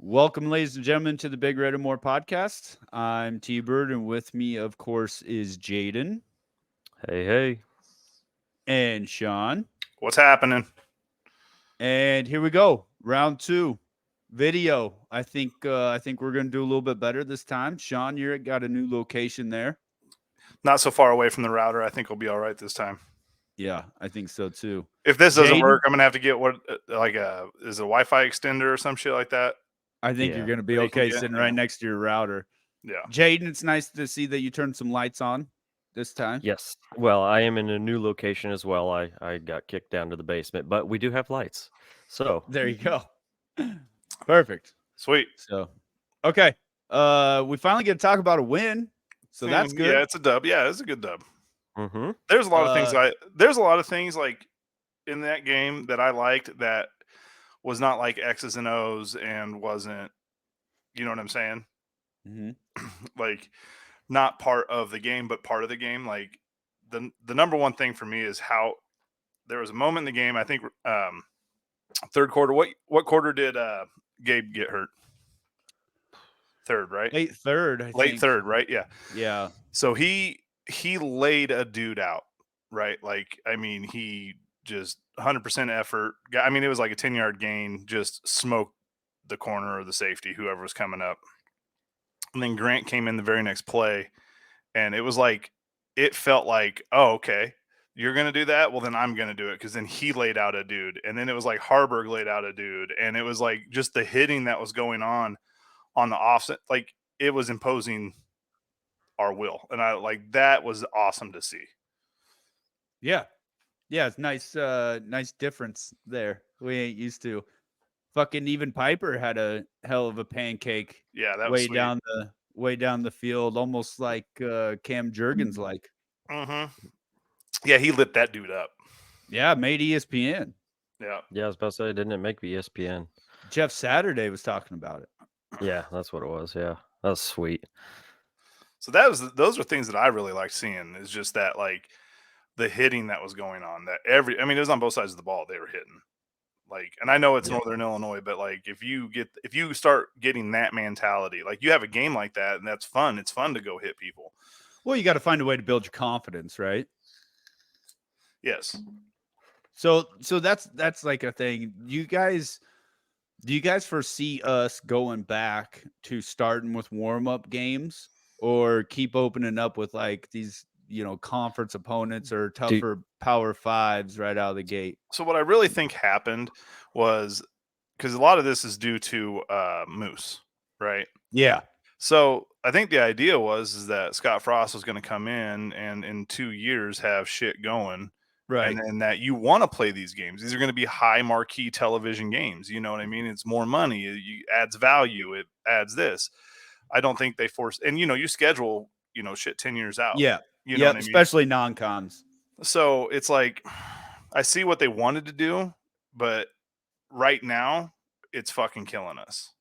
Welcome, ladies and gentlemen, to the Big Red and More podcast. I'm T Bird, and with me, of course, is Jaden Hey, hey. and Sean. What's happening? And here we go, round two, video. I think we're gonna do a little bit better this time. Sean, you got a new location there. Not so far away from the router. I think we'll be all right this time. Yeah, I think so too. If this doesn't Jaden, work, I'm gonna have to get is a Wi-Fi extender or some shit like that. I think you're Yeah. gonna be That you can okay get, sitting yeah. right next to your router. Yeah. Jaden, it's nice to see that you turned some lights on this time. Yes. Well, I am in a new location as well. I got kicked down to the basement, but we do have lights. So, There you go. Perfect. Sweet. So, okay. We finally get to talk about a win. So that's good. Yeah, it's a dub. Yeah, it's a good dub. mm-hmm. There's a lot of things there's a lot of things like in that game that I liked that was not like X's and O's and wasn't, you know what I'm saying? hmm Like not part of the game, but part of the game. Like the number one thing for me is how there was a moment in the game. I think third quarter. What quarter did Gabe get hurt? Third, right? late third, I Late think. third, right? Yeah. Yeah. So he laid a dude out, right? Like I mean, he just 100% effort. I mean, it was like a 10-yard gain. Just smoked the corner or the safety, whoever was coming up. And then Grant came in the very next play, and it was like it felt like, oh, okay, you're gonna do that. Well, then I'm gonna do it because then he laid out a dude, and then it was like Harburg laid out a dude, and it was like just the hitting that was going on the offset, like it was imposing our will, and I like that was awesome to see. Yeah. Yeah. It's nice difference there. We ain't used to. Fucking even Piper had a hell of a pancake Yeah, that was way sweet. down the field, almost like Cam Jurgens like. Mm-hmm. Yeah, he lit that dude up. Yeah, made ESPN. Yeah. Yeah, I was about to say, didn't it make ESPN? Jeff Saturday was talking about it. Yeah, that's what it was. Yeah. That was sweet. So those are things that I really like seeing. Is just that like the hitting that was going on. That I mean, it was on both sides of the ball. They were hitting. Like, and I know it's Yeah. Northern Illinois, but like if you start getting that mentality, like you have a game like that, and that's fun. It's fun to go hit people. Well, you got to find a way to build your confidence, right? Yes. So that's like a thing. Do you guys foresee us going back to starting with warm-up games or keep opening up with like these, conference opponents or tougher power fives right out of the gate? So what I really think happened was because a lot of this is due to Moose, right? Yeah. So I think the idea is that Scott Frost was going to come in and 2 years have shit going. Right. And then that you want to play these games. These are going to be high marquee television games. You know what I mean? It's more money. It adds value. It adds this. I don't think they force. And you schedule shit 10 years out. Yeah. You know what I mean? Especially non-cons. So it's like I see what they wanted to do, but right now it's fucking killing us.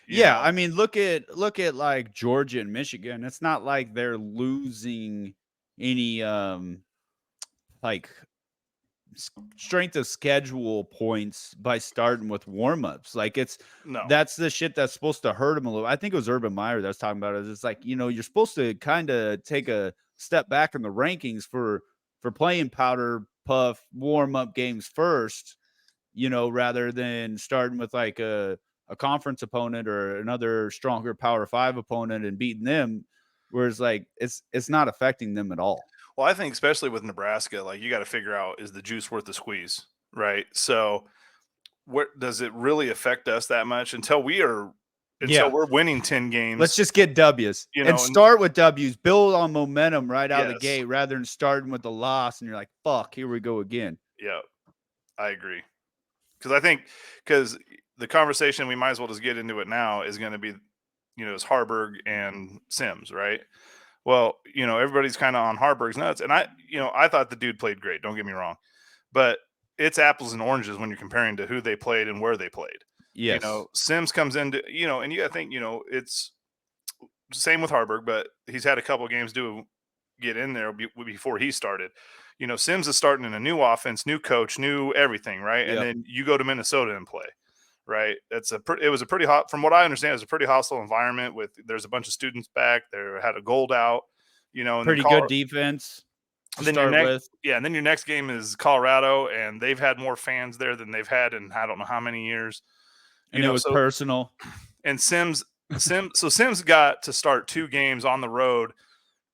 Yeah, know? I mean, look at like Georgia and Michigan. It's not like they're losing any like strength of schedule points by starting with warm-ups. Like No. that's the shit that's supposed to hurt them a little. I think it was Urban Meyer that was talking about it. It's like, you're supposed to kind of take a step back in the rankings for playing powder puff warm-up games first, rather than starting with like a conference opponent or another stronger power five opponent and beating them. Whereas like it's not affecting them at all. Well, I think especially with Nebraska, like you got to figure out, is the juice worth the squeeze, right? So, where does it really affect us that much until we're winning 10 games? Let's just get W's and start with W's, build on momentum right out of the gate rather than starting with the loss and you're like, fuck, here we go again. Yeah, I agree. Because the conversation, we might as well just get into it now, is going to be, it's Harburg and Sims, right? Well, everybody's kind of on Harburg's nuts. And I thought the dude played great. Don't get me wrong. But it's apples and oranges when you're comparing to who they played and where they played. Yes. Sims comes into, and you got to think, it's same with Harburg, but he's had a couple of games to get in there before he started. Sims is starting in a new offense, new coach, new everything, right? Yep. And then you go to Minnesota and play, right? It was a pretty hot, from what I understand, it was a pretty hostile environment with, there's a bunch of students back there, had a gold out, and Pretty good defense to then start with. and then your next game is Colorado, and they've had more fans there than they've had in I don't know how many years. And it was personal. And Sims got to start 2 games on the road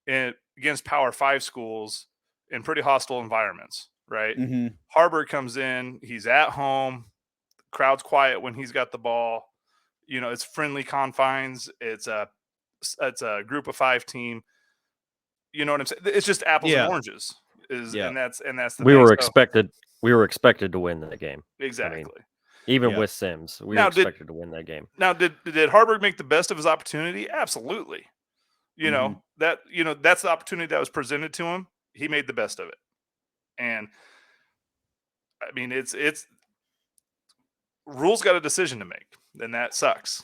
against Power 5 schools in pretty hostile environments, right? Mm-hmm. Harburg comes in, he's at home, crowd's quiet when he's got the ball. It's friendly confines. It's a group of 5 team. You know what I'm saying? It's just apples and oranges. And that's the we thing. were expected to win that game. Exactly. Even with Sims, we were expected to win that game. Now, did Harburg make the best of his opportunity? Absolutely. That's the opportunity that was presented to him. He made the best of it. And I mean, it's Rule's got a decision to make, and that sucks.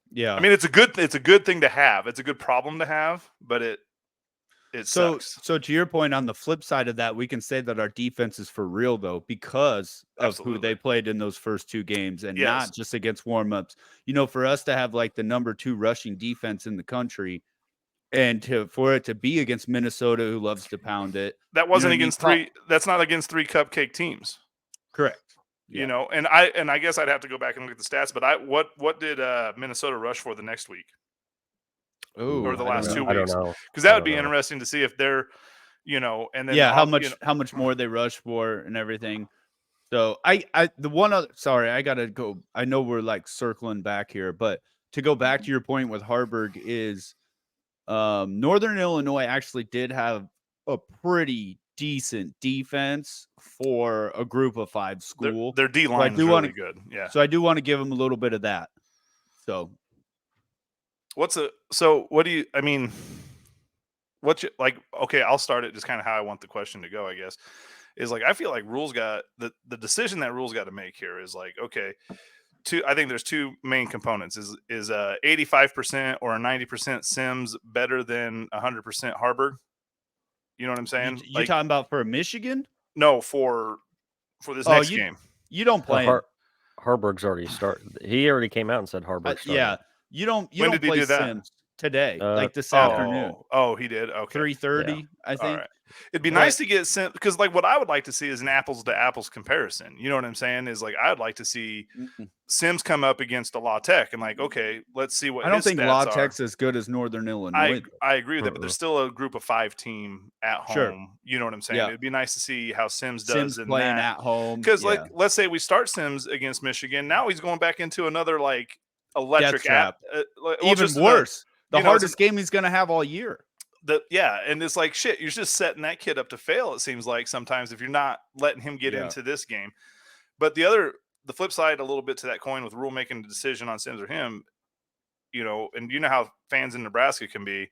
Yeah. I mean, it's a good thing to have. It's a good problem to have, but it sucks. So to your point, on the flip side of that, we can say that our defense is for real, though, because of who they played in those first 2 games, and not just against warmups. For us to have like the number 2 rushing defense in the country, and for it to be against Minnesota, who loves to pound it, that wasn't against 3. That's not against 3 cupcake teams. Correct. Yeah. And I guess I'd have to go back and look at the stats, but what did Minnesota rush for the next week? Or the last 2 weeks? I don't know, because that would be interesting to see if they're, and then how much more they rush for and everything. So the one other, sorry, I gotta go. I know we're like circling back here, but to go back to your point with Harburg is, Northern Illinois actually did have a pretty decent defense for a group of 5 school. Their D line is really good. Yeah. So I do want to give them a little bit of that. So what do you, I mean, okay, I'll start it just kind of how I want the question to go, I guess, is like, I feel like Rule's got the decision that Rule's got to make here is like, okay, I think there's 2 main components. Is 85% or a 90% Sims better than 100% Harburg? You know what I'm saying? You talking about for Michigan? No, for this next game. You don't play Harburg's already started. He already came out and said Harburg started. Yeah. You don't When did play he do that? Sims today, like this afternoon. Oh, he did. Okay. 3:30, I think. All right. It'd be nice to get Sims, because like what I would like to see is an apples to apples comparison. You know what I'm saying? Is like, I'd like to see Sims come up against a La Tech and like, okay, let's see what I don't think La stats Tech's as good as Northern Illinois. I agree with that, but there's still a group of 5 team at home. Sure. You know what I'm saying? Yeah. It'd be nice to see how Sims does in playing that. at home. Because like, let's say we start Sims against Michigan. Now he's going back into another like electric app. Even worse. The hardest game he's going to have all year. And it's like, shit, you're just setting that kid up to fail, it seems like sometimes, if you're not letting him get into this game. But the flip side a little bit to that coin, with Rule making a decision on Sims or him, and you know how fans in Nebraska can be.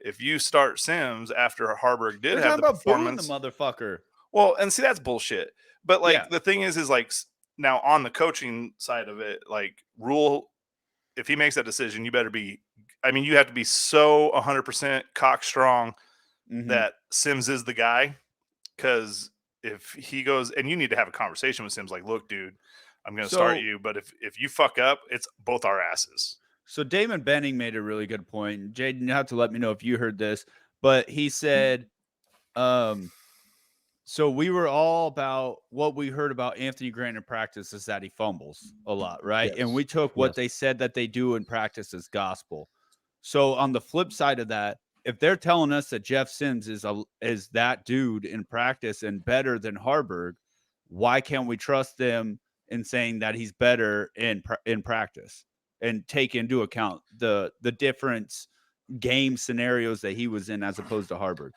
If you start Sims after Harburg did have the performance, the motherfucker. Well, and see, that's bullshit. But like the thing is like, now on the coaching side of it, like Rule, if he makes that decision, you better be, I mean, you have to be so 100% cock strong that Sims is the guy. Because if he goes, and you need to have a conversation with Sims, like, look, dude, I'm going to start you, but if you fuck up, it's both our asses. So Damon Benning made a really good point. Jaden, you have to let me know if you heard this, but he said, so we were all about what we heard about Anthony Grant in practice is that he fumbles a lot, right? Yes. And we took what they said that they do in practice as gospel. So on the flip side of that, if they're telling us that Jeff Sims is that dude in practice and better than Harburg, why can't we trust them in saying that he's better in practice and take into account the different game scenarios that he was in as opposed to Harburg?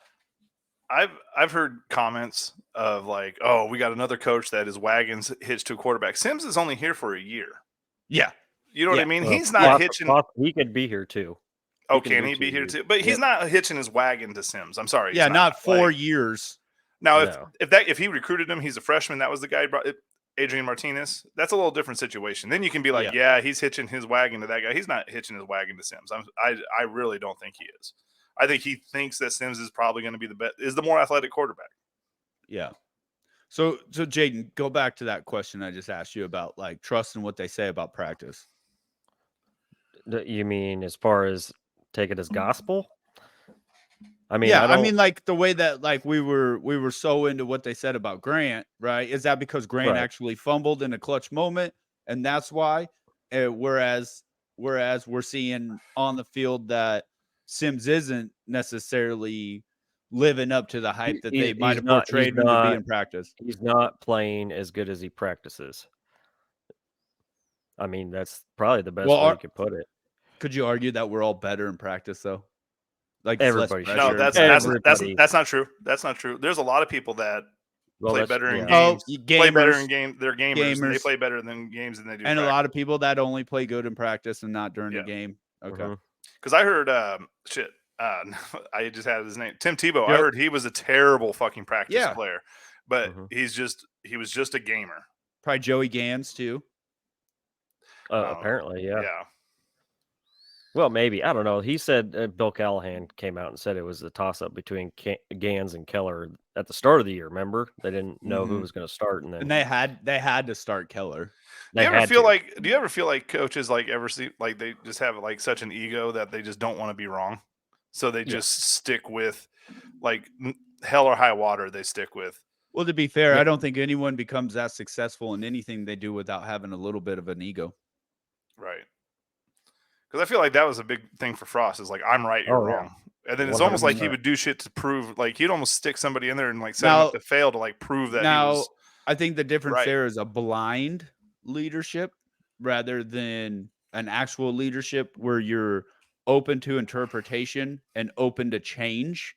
I've heard comments of like, oh, we got another coach that his wagon's hitched to a quarterback. Sims is only here for a year. Yeah. You know what I mean? He's not hitching. He could be here too. Oh, can he be here too? But he's not hitching his wagon to Sims. I'm sorry. Yeah, not 4 years. Now, if he recruited him, he's a freshman. That was the guy, Adrian Martinez. That's a little different situation. Then you can be like, yeah, he's hitching his wagon to that guy. He's not hitching his wagon to Sims. I really don't think he is. I think he thinks that Sims is probably going to be the more athletic quarterback. Yeah. So Jaden, go back to that question I just asked you about like trusting what they say about practice. You mean as far as take it as gospel? I mean, Yeah, I I don't. mean, like the way that like we were so into what they said about Grant, right? Is that because Grant Right. actually fumbled in a clutch moment, and that's why? Whereas we're seeing on the field that Sims isn't necessarily living up to the hype that they might have portrayed him to be in practice. He's not playing as good as he practices. I mean, that's probably the best way you could put it. Could you argue that we're all better in practice though? Like it's less Everybody should. pressure. No, in that's practice. that's not true. That's not true. There's a lot of people that play better in Oh, games. Play better gamers. in game. They're gamers. And they Gamers. play better than games than they do. And a practice. lot of people that only play good in practice and not during the Yeah. game. Okay. Mhm. Because I heard I just had his name, Tim Tebow. I Yep. heard he was a terrible fucking practice Yeah. player, but Mhm. he was just a gamer. Probably Joey Gans too. Apparently, yeah. Yeah. Well, maybe. I don't know. He said Bill Callahan came out and said it was a toss-up between Gans and Keller at the start of the year. Remember, they didn't know who Mhm. was going to start, and then And they had to start Keller. Do you ever feel like coaches like ever see like they just have like such an ego that they just don't want to be wrong, so they just stick with like hell or high water. They stick with. Well, to be fair, I don't think anyone becomes that successful in anything they do without having a little bit of an ego. Right. Because I feel like that was a big thing for Frost is like, I'm right, you're wrong. And then it's almost like he would do shit to prove, like he'd almost stick somebody in there and like set him up to fail to like prove that he was. I think the difference right. there is a blind leadership rather than an actual leadership where you're open to interpretation and open to change.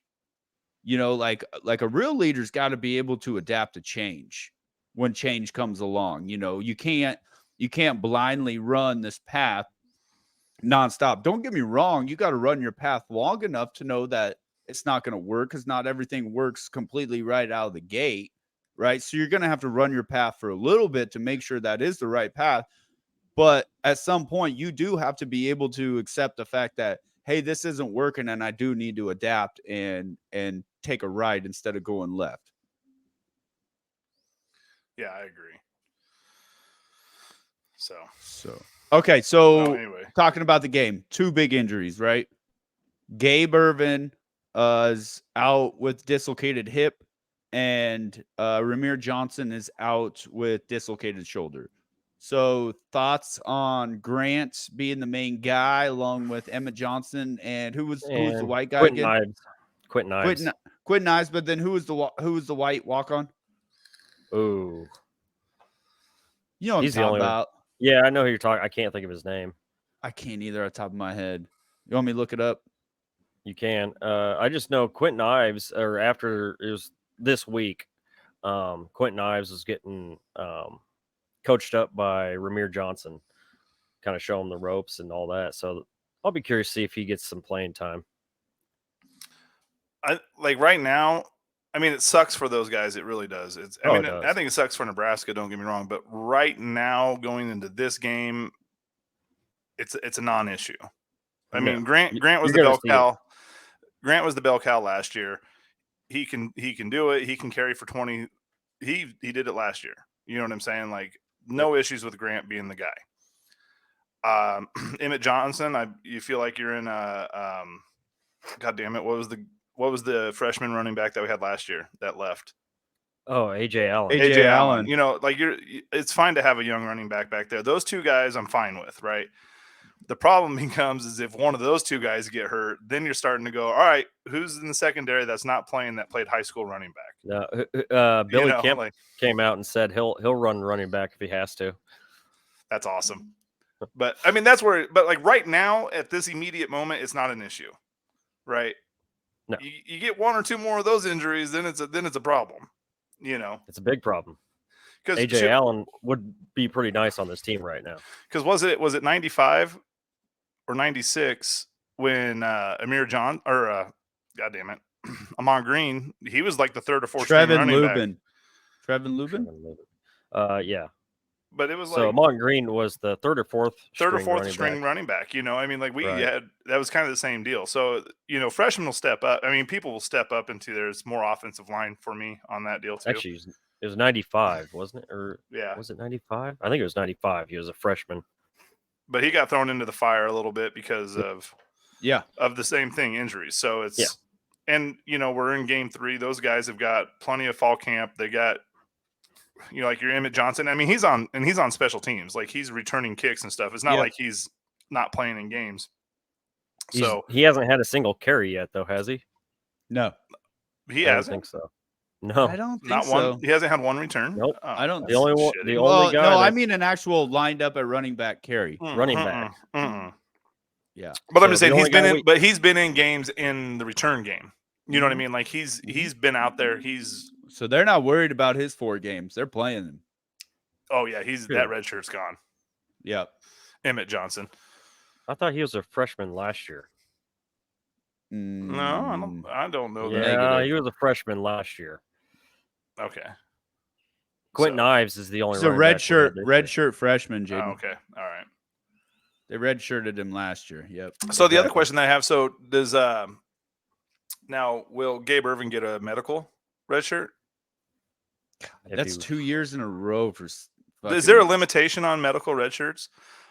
You know, like a real leader's got to be able to adapt to change when change comes along. You know, you can't blindly run this path nonstop. Don't get me wrong. You got to run your path long enough to know that it's not going to work because not everything works completely right out of the gate. Right. So you're going to have to run your path for a little bit to make sure that is the right path. But at some point, you do have to be able to accept the fact that, hey, this isn't working and I do need to adapt and take a right instead of going left. Yeah, I agree. So okay, so anyway, talking about the game, 2 big injuries, right? Gabe Ervin is out with dislocated hip, and Ramir Johnson is out with dislocated shoulder. So thoughts on Grant being the main guy along with Emmett Johnson and who was the white guy Quentin again? Ives. Quentin Ives, but then who was the white walk-on? Ooh. You know what I'm talking about. Yeah, I know who you're talking. I can't think of his name. I can't either at the top of my head. You want me to look it up? You can. I just know Quentin Ives, or after it was this week, Quentin Ives was getting coached up by Ramir Johnson, kind of show him the ropes and all that. So I'll be curious to see if he gets some playing time. Like right now, I mean, it sucks for those guys. It really does. I think it sucks for Nebraska. Don't get me wrong, but right now, going into this game, it's a non-issue. I mean, Grant was the bell cow. Grant was the bell cow last year. He can do it. He can carry for 20. He did it last year. You know what I'm saying? Like no issues with Grant being the guy. Emmett Johnson, you feel like you're in a God damn it, what was the freshman running back that we had last year that left? Oh, AJ Allen. AJ Allen. You know, like it's fine to have a young running back there. Those 2 guys I'm fine with, right? The problem becomes is if one of those 2 guys get hurt, then you're starting to go, all right, who's in the secondary that's not playing that played high school running back? No, Billy Kemp came out and said he'll run running back if he has to. That's awesome. But I mean, but like right now at this immediate moment, it's not an issue, right? No. You get 1 or 2 more of those injuries, then it's a problem. You know, it's a big problem. Because AJ Allen would be pretty nice on this team right now. Because was it 95 or 96 when Amon Green, he was like the 3rd or 4th string running back. Trevin Lubin? Yeah. But it was so Amon Green was the 3rd or 4th string running back. You know, I mean, like that was kind of the same deal. So, you know, freshmen will step up. I mean, people will step up into there's more offensive line for me on that deal too. Actually, It was 95, wasn't it? Or Yeah, was it 95? I think it was 95. He was a freshman. but he got thrown into the fire a little bit because of the same thing, injuries. So it's and we're in game 3. Those guys have got plenty of fall camp. They got like your Emmett Johnson. I mean, he's on special teams. Like he's returning kicks and stuff. It's not like he's not playing in games. So He hasn't had a single carry yet, though, has he? No, he I don't hasn't. think so. No, I don't think Not so. one. He hasn't had one return. Nope. Oh, I don't- that's The only one- shitty. the only guy no, I that- mean an actual lined up at running back carry. running back. Yeah, But I'm So just saying the only guy he's been in games in the return game. You know what I mean? Like he's been out there. He's so they're not worried about his 4 games. They're playing them. he's Sure. that red shirt's gone. Yep. Emmett Johnson. I thought he was a freshman last year. No, I don't know that. Yeah, Negative. he was a freshman last year. Okay. Quentin So- Ives is the only He's a running red back we had this year. shirt freshman, Oh, Jaden. okay. All right. They red shirted him last year. Yep. So the other Exactly. question that I have, so does now will Gabe Irvin get a medical red shirt? If That's he- 2 years in a row for. Is there a limitation on medical red shirts?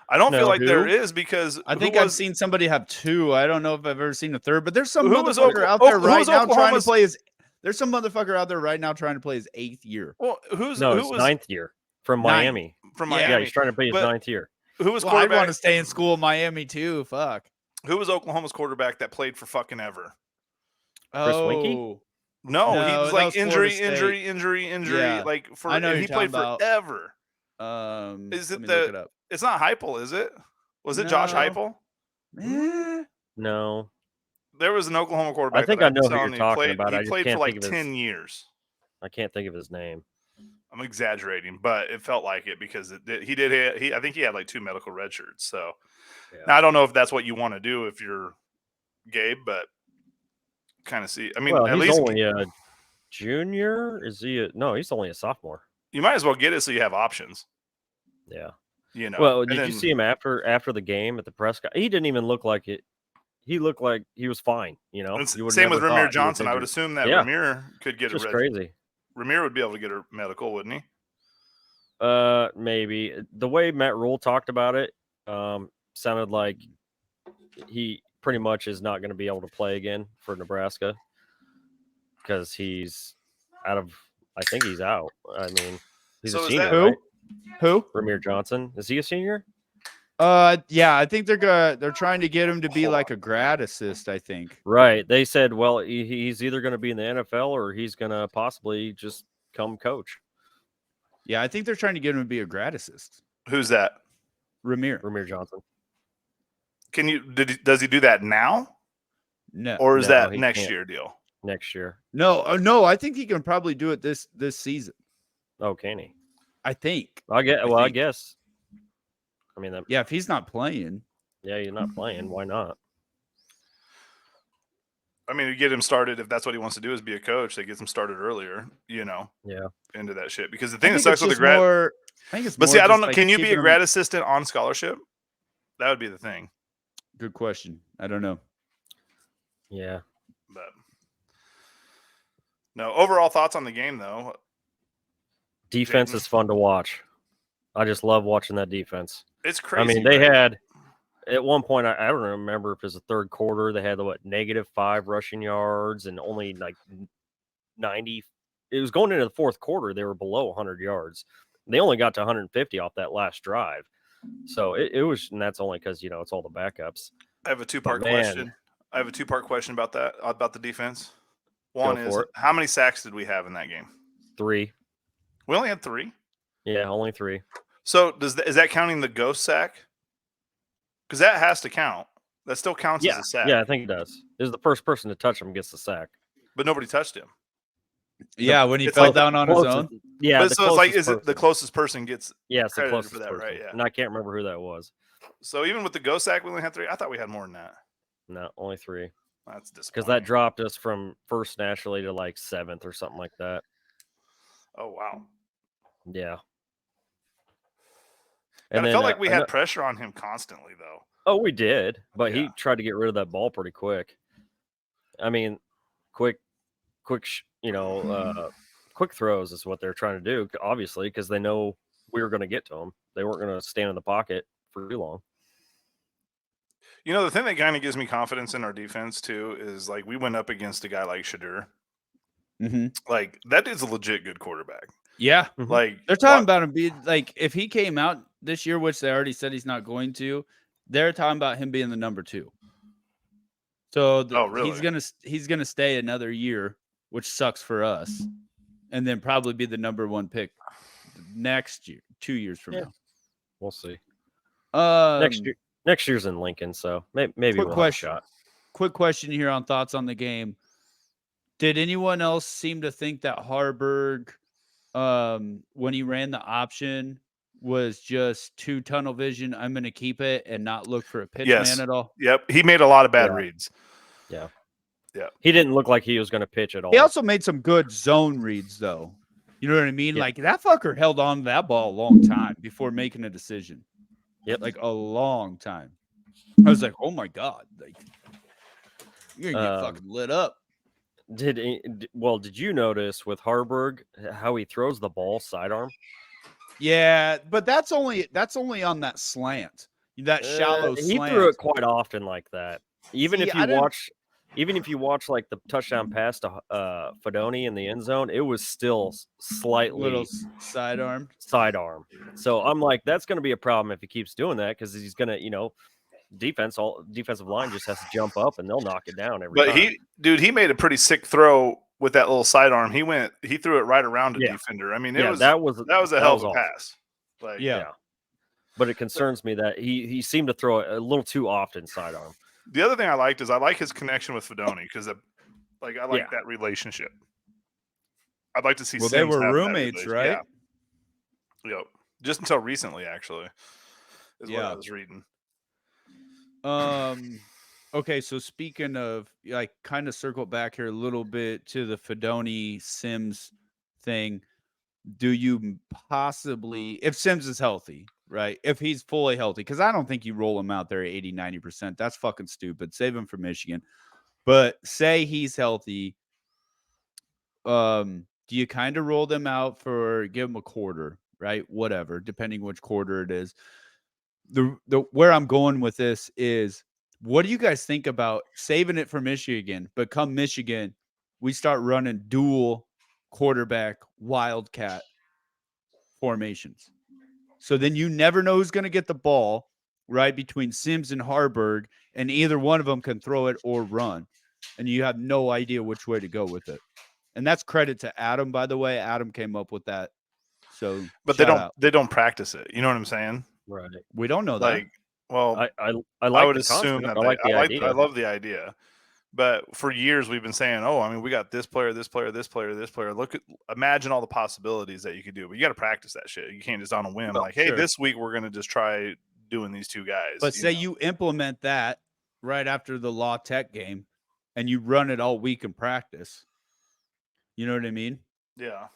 I don't feel No. like there Who? is because I who think I've seen somebody have 2. I don't know if I've ever seen a third, but there's some Who was motherfucker out there who right was now trying to Oklahoma's- play his. There's some motherfucker out there right now trying to play his 8th year. Well, who it's was ninth year from Ninth. Miami. from Yeah. Miami? Yeah, he's trying to play his But- 9th year. Who was Well, I'd want quarterback? to stay in school in Miami too. Fuck. Who was Oklahoma's quarterback that played for fucking ever? Chris Winkie? Oh, No, he No, was that like was injury. Florida Yeah. Like for I know and who he you're played talking about. forever. let Is it me look the- it up. It's not Heupel, is it? Was it Josh No. Heupel? Eh, No. There was an Oklahoma quarterback. think that I know who saw you're and he talking played, about. He I just played for can't like think of his- 10 years. I can't think of his name. I'm exaggerating, but it felt like it because I think he had like 2 medical red shirts. So Yeah. now I don't know if that's what you want to do if you're Gabe, but kind of see. I mean, Well, at he's least only a junior. Is he? No, he's only a sophomore. you might as well get it so you have options. Yeah. You know. Well, And did you then- see him after the game at the press? He didn't even look like it. He looked like he was fine. You know. It's You would same with never thought he Ramir was Johnson. I would injured. assume that Yeah. Ramir could get It's a just red. crazy. Ramir would be able to get a medical, wouldn't he? Maybe the way Matt Rule talked about it, sounded like he pretty much is not going to be able to play again for Nebraska because he's out of. I think he's out. I mean, he's So a is senior. that- Who? Right? Who? Ramir Johnson, is he a senior? Yeah, I think they're trying to get him to be Hold like on. a grad assist. I think. Right. They said, well, he's either going to be in the NFL or he's going to possibly just come coach. Yeah, I think they're trying to get him to be a grad assist. Who's that? Ramir. Ramir Johnson. Does he do that now, No. or is No, that he next can't. year deal? Next year. No. No. I think he can probably do it this season. Oh, can he? I think. I think- guess. I mean, Yeah, if he's not playing. yeah, you're not playing. Why not? I mean, you get him started if that's what he wants to do is be a coach. That gets him started earlier, Yeah. into that shit. Because the I thing that think sucks it's with the just grad, more. I think it's. but more see, I just don't know. like Can you be keeping a him- grad assistant on scholarship? That would be the thing. Good question. I don't know. Yeah. But no, overall thoughts on the game though. Defense Jaden? is fun to watch. I just love watching that defense. It's crazy. I mean, they right? had at one point, I don't remember if it was the third quarter, they had -5 rushing yards and only like 90. It was going into the fourth quarter, they were below 100 yards. They only got to 150 off that last drive. So it was, and that's only because, it's all the backups. I have a two-part man. question. I have a two-part question about that, about the defense. One Go is for it. how many sacks did we have in that game? 3. We only had 3. Yeah, only 3. So is that counting the ghost sack? Because that has to count. That still counts as a sack. Yeah, I think it does. Is the first person to touch him gets the sack. But nobody touched him. Yeah, when he it's fell like the down on his Closest- own. Yeah. But the so it's like, closest is it the person. closest person gets? Yeah, it's the credited closest for that, person. right? Yeah. And I can't remember who that was. So even with the ghost sack, we only had 3. I thought we had more than that. No, only 3. That's disappointing. Because that dropped us from first nationally to like 7th or something like that. Oh wow. Yeah. And I felt like we had ano- pressure on him constantly, though. Oh, we did, but he Yeah. tried to get rid of that ball pretty quick. I mean, quick, quick throws is what they're trying to do, obviously, because they know we were going to get to them. They weren't going to stand in the pocket for too long. You know, the thing that kind of gives me confidence in our defense too is like we went up against a guy like Shadur. Mm-hmm. Like that dude's a legit good quarterback. Yeah. Mhm. Like They're talking about him being like, if he came out this year, which they already said he's not going to, they're talking about him being the number 2. So Oh, really? he's gonna stay another year, which sucks for us, and then probably be the number 1 pick next year, 2 years from now. We'll see. Next Next year's in Lincoln, so maybe quick we'll have a question. shot. Quick question here on thoughts on the game. Did anyone else seem to think that Harburg, when he ran the option, was just too tunnel vision? I'm going to keep it and not look for a pitch man at all. Yep. He made a lot of bad Yeah. reads. Yeah. Yeah. He didn't look like he was going to pitch at all. He also made some good zone reads, though. You know what I mean? Yeah. Like that fucker held on to that ball a long time before making a decision. Yep. Like a long time. I was like, oh my God. Like you're going to get fucking lit up. Did you notice with Harburg how he throws the ball sidearm? Yeah, but that's only on that slant. That shallow He slant. threw it quite often like that. Even See, if you watch like the touchdown pass to Fedoni in the end zone, it was still slightly little sidearm. So I'm like, that's going to be a problem if he keeps doing that because he's going to, defensive line just has to jump up and they'll knock it down every time. But he made a pretty sick throw with that little sidearm. He threw it right around a defender. I mean, that was a hell of a pass. Like, yeah. But it concerns me that he seemed to throw it a little too often sidearm. The other thing I liked is I like his connection with Fedoni because I like that relationship. I'd like to see. Well, Sims they were have that roommates, right? Yeah. Yep. Just until recently, actually, is what I was reading. Okay, so speaking of, like, kind of circle back here a little bit to the Fedoni Sims thing. Do you possibly, if Sims is healthy, right? If he's fully healthy, because I don't think you roll him out there at 80, 90%. That's fucking stupid. Save him for Michigan. But say he's healthy, do you kind of roll them out for give him a quarter, right? Whatever, depending which quarter it is. The where I'm going with this is, what do you guys think about saving it for Michigan? But come Michigan, we start running dual quarterback wildcat formations. So then you never know who's going to get the ball, right, between Sims and Harburg, and either one of them can throw it or run, and you have no idea which way to go with it. And that's credit to Adam, by the way. Adam came up with that. So, but they don't practice it. You know what I'm saying? Right. We don't know that. Well, I would assume that I like the idea. I love the idea. But for years we've been saying, oh, I mean, we got this player, this player, this player, this player. Imagine all the possibilities that you could do. But you got to practice that shit. You can't just on a whim hey, this week we're going to just try doing these two guys. But you implement that right after the La Tech game and you run it all week in practice. You know what I mean? Yeah.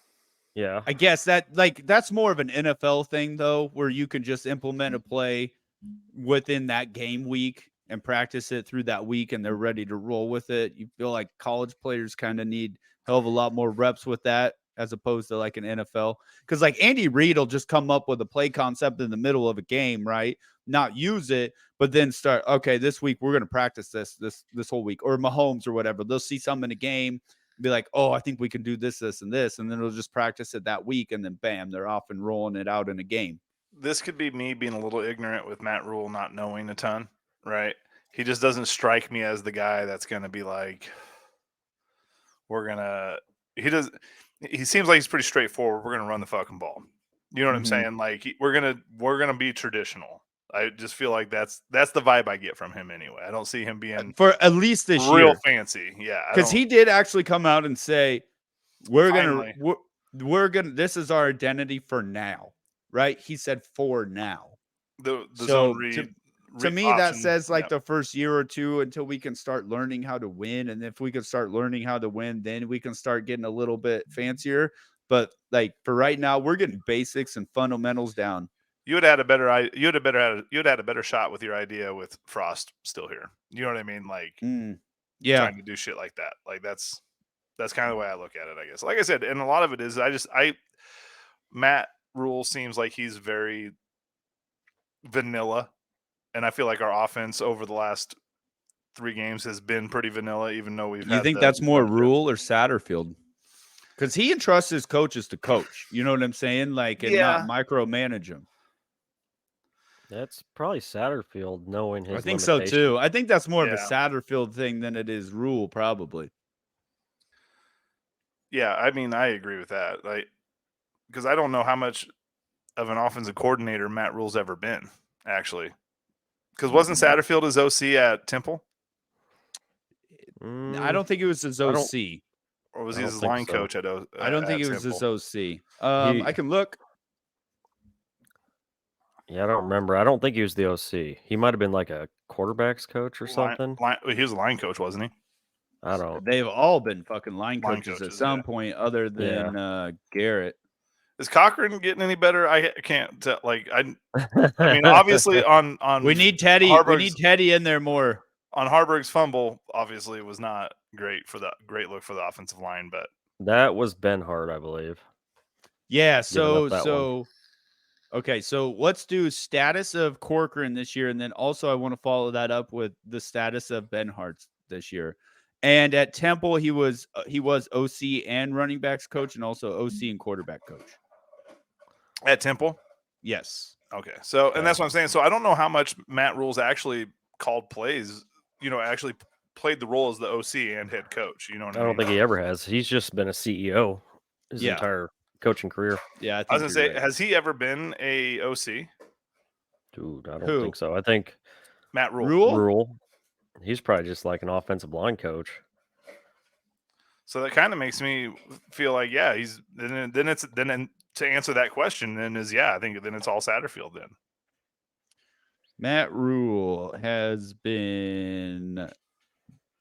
Yeah. I guess that's more of an NFL thing, though, where you can just implement a play within that game week and practice it through that week, and they're ready to roll with it. You feel like college players kind of need a hell of a lot more reps with that as opposed to like an NFL. Because like Andy Reid will just come up with a play concept in the middle of a game, right? Not use it, but then start, okay, this week we're going to practice this whole week. Or Mahomes or whatever. They'll see something in a game, be like, oh, I think we can do this, this, and this. And then they'll just practice it that week, and then bam, they're off and rolling it out in a game. This could be me being a little ignorant with Matt Rule not knowing a ton, right? He just doesn't strike me as the guy that's going to be like, he seems like he's pretty straightforward. We're going to run the fucking ball. You know what I'm saying? Like we're going to be traditional. I just feel like that's the vibe I get from him anyway. I don't see him being for at least this real year fancy. Yeah. Because he did actually come out and say, we're gonna this is our identity for now. Right? He said for now. The zone read. To me, that says like the first year or two until we can start learning how to win. And if we can start learning how to win, then we can start getting a little bit fancier. But like for right now, we're getting basics and fundamentals down. You would have had a better shot with your idea with Frost still here. You know what I mean? Like, yeah, trying to do shit like that. Like that's That's kind of the way I look at it, I guess. Like I said, and a lot of it is Matt Rule seems like he's very vanilla, and I feel like our offense over the last 3 games has been pretty vanilla, even though we've You had think the that's more ownership. Rule or Satterfield? Because he entrusts his coaches to coach. You know what I'm saying? Like, and not micromanage them. That's probably Satterfield knowing his I think so limitations. too. I think that's more of a Yeah. Satterfield thing than it is Rule, probably. Yeah, I mean, I agree with that. Like, because I don't know how much of an offensive coordinator Matt Rule's ever been, actually. Because wasn't Satterfield his OC at Temple, I don't think it was his I don't- OC. or was I he don't his think line so. coach at? I don't think at it was his Temple? OC. I can look. Yeah, I don't remember. I don't think he was the OC. He might have been like a quarterback's coach or something. He was a line coach, wasn't he? I don't. They've all been fucking line Line coaches at coaches, some yeah. point, other than Garrett. Is Cochran getting any better? I can't tell. Like, I mean, obviously on We need Teddy. We Harburg's- need Teddy in there more. on Harburg's fumble, obviously it was not great look for the offensive line, but That was Ben Hart, I believe. Yeah. Giving up that one. Okay. So let's do status of Corcoran this year, and then also I want to follow that up with the status of Ben Hart this year. And at Temple, he was OC and running backs coach, and also OC and quarterback coach. at Temple. Yes. Okay. So, and Yeah. that's what I'm saying. So I don't know how much Matt Rule's actually called plays, actually played the role as the OC and head coach. You know what I I mean? don't think he ever has. He's just been a CEO his Yeah. entire coaching career. Yeah. I I think was gonna you're say, right. has he ever been a OC? Dude, I don't Who? think so. I think Matt Rule. Rule, he's probably just like an offensive line coach. So that kind of makes me feel like, yeah, he's then to answer that question, then I think then it's all Satterfield then. Matt Rule has been.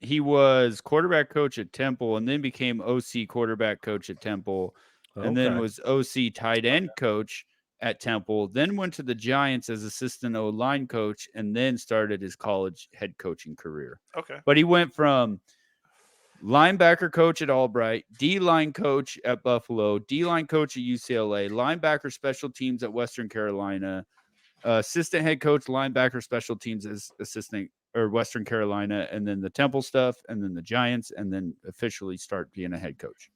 He was quarterback coach at Temple, and then became OC quarterback coach at Temple, and then Okay. was OC tight end coach at Temple. Then went to the Giants as assistant O-line coach, and then started his college head coaching career. Okay. But he went from linebacker coach at Albright, D-line coach at Buffalo, D-line coach at UCLA, linebacker special teams at Western Carolina, assistant head coach, linebacker special teams as assistant or Western Carolina, and then the Temple stuff, and then the Giants, and then officially start being a head coach.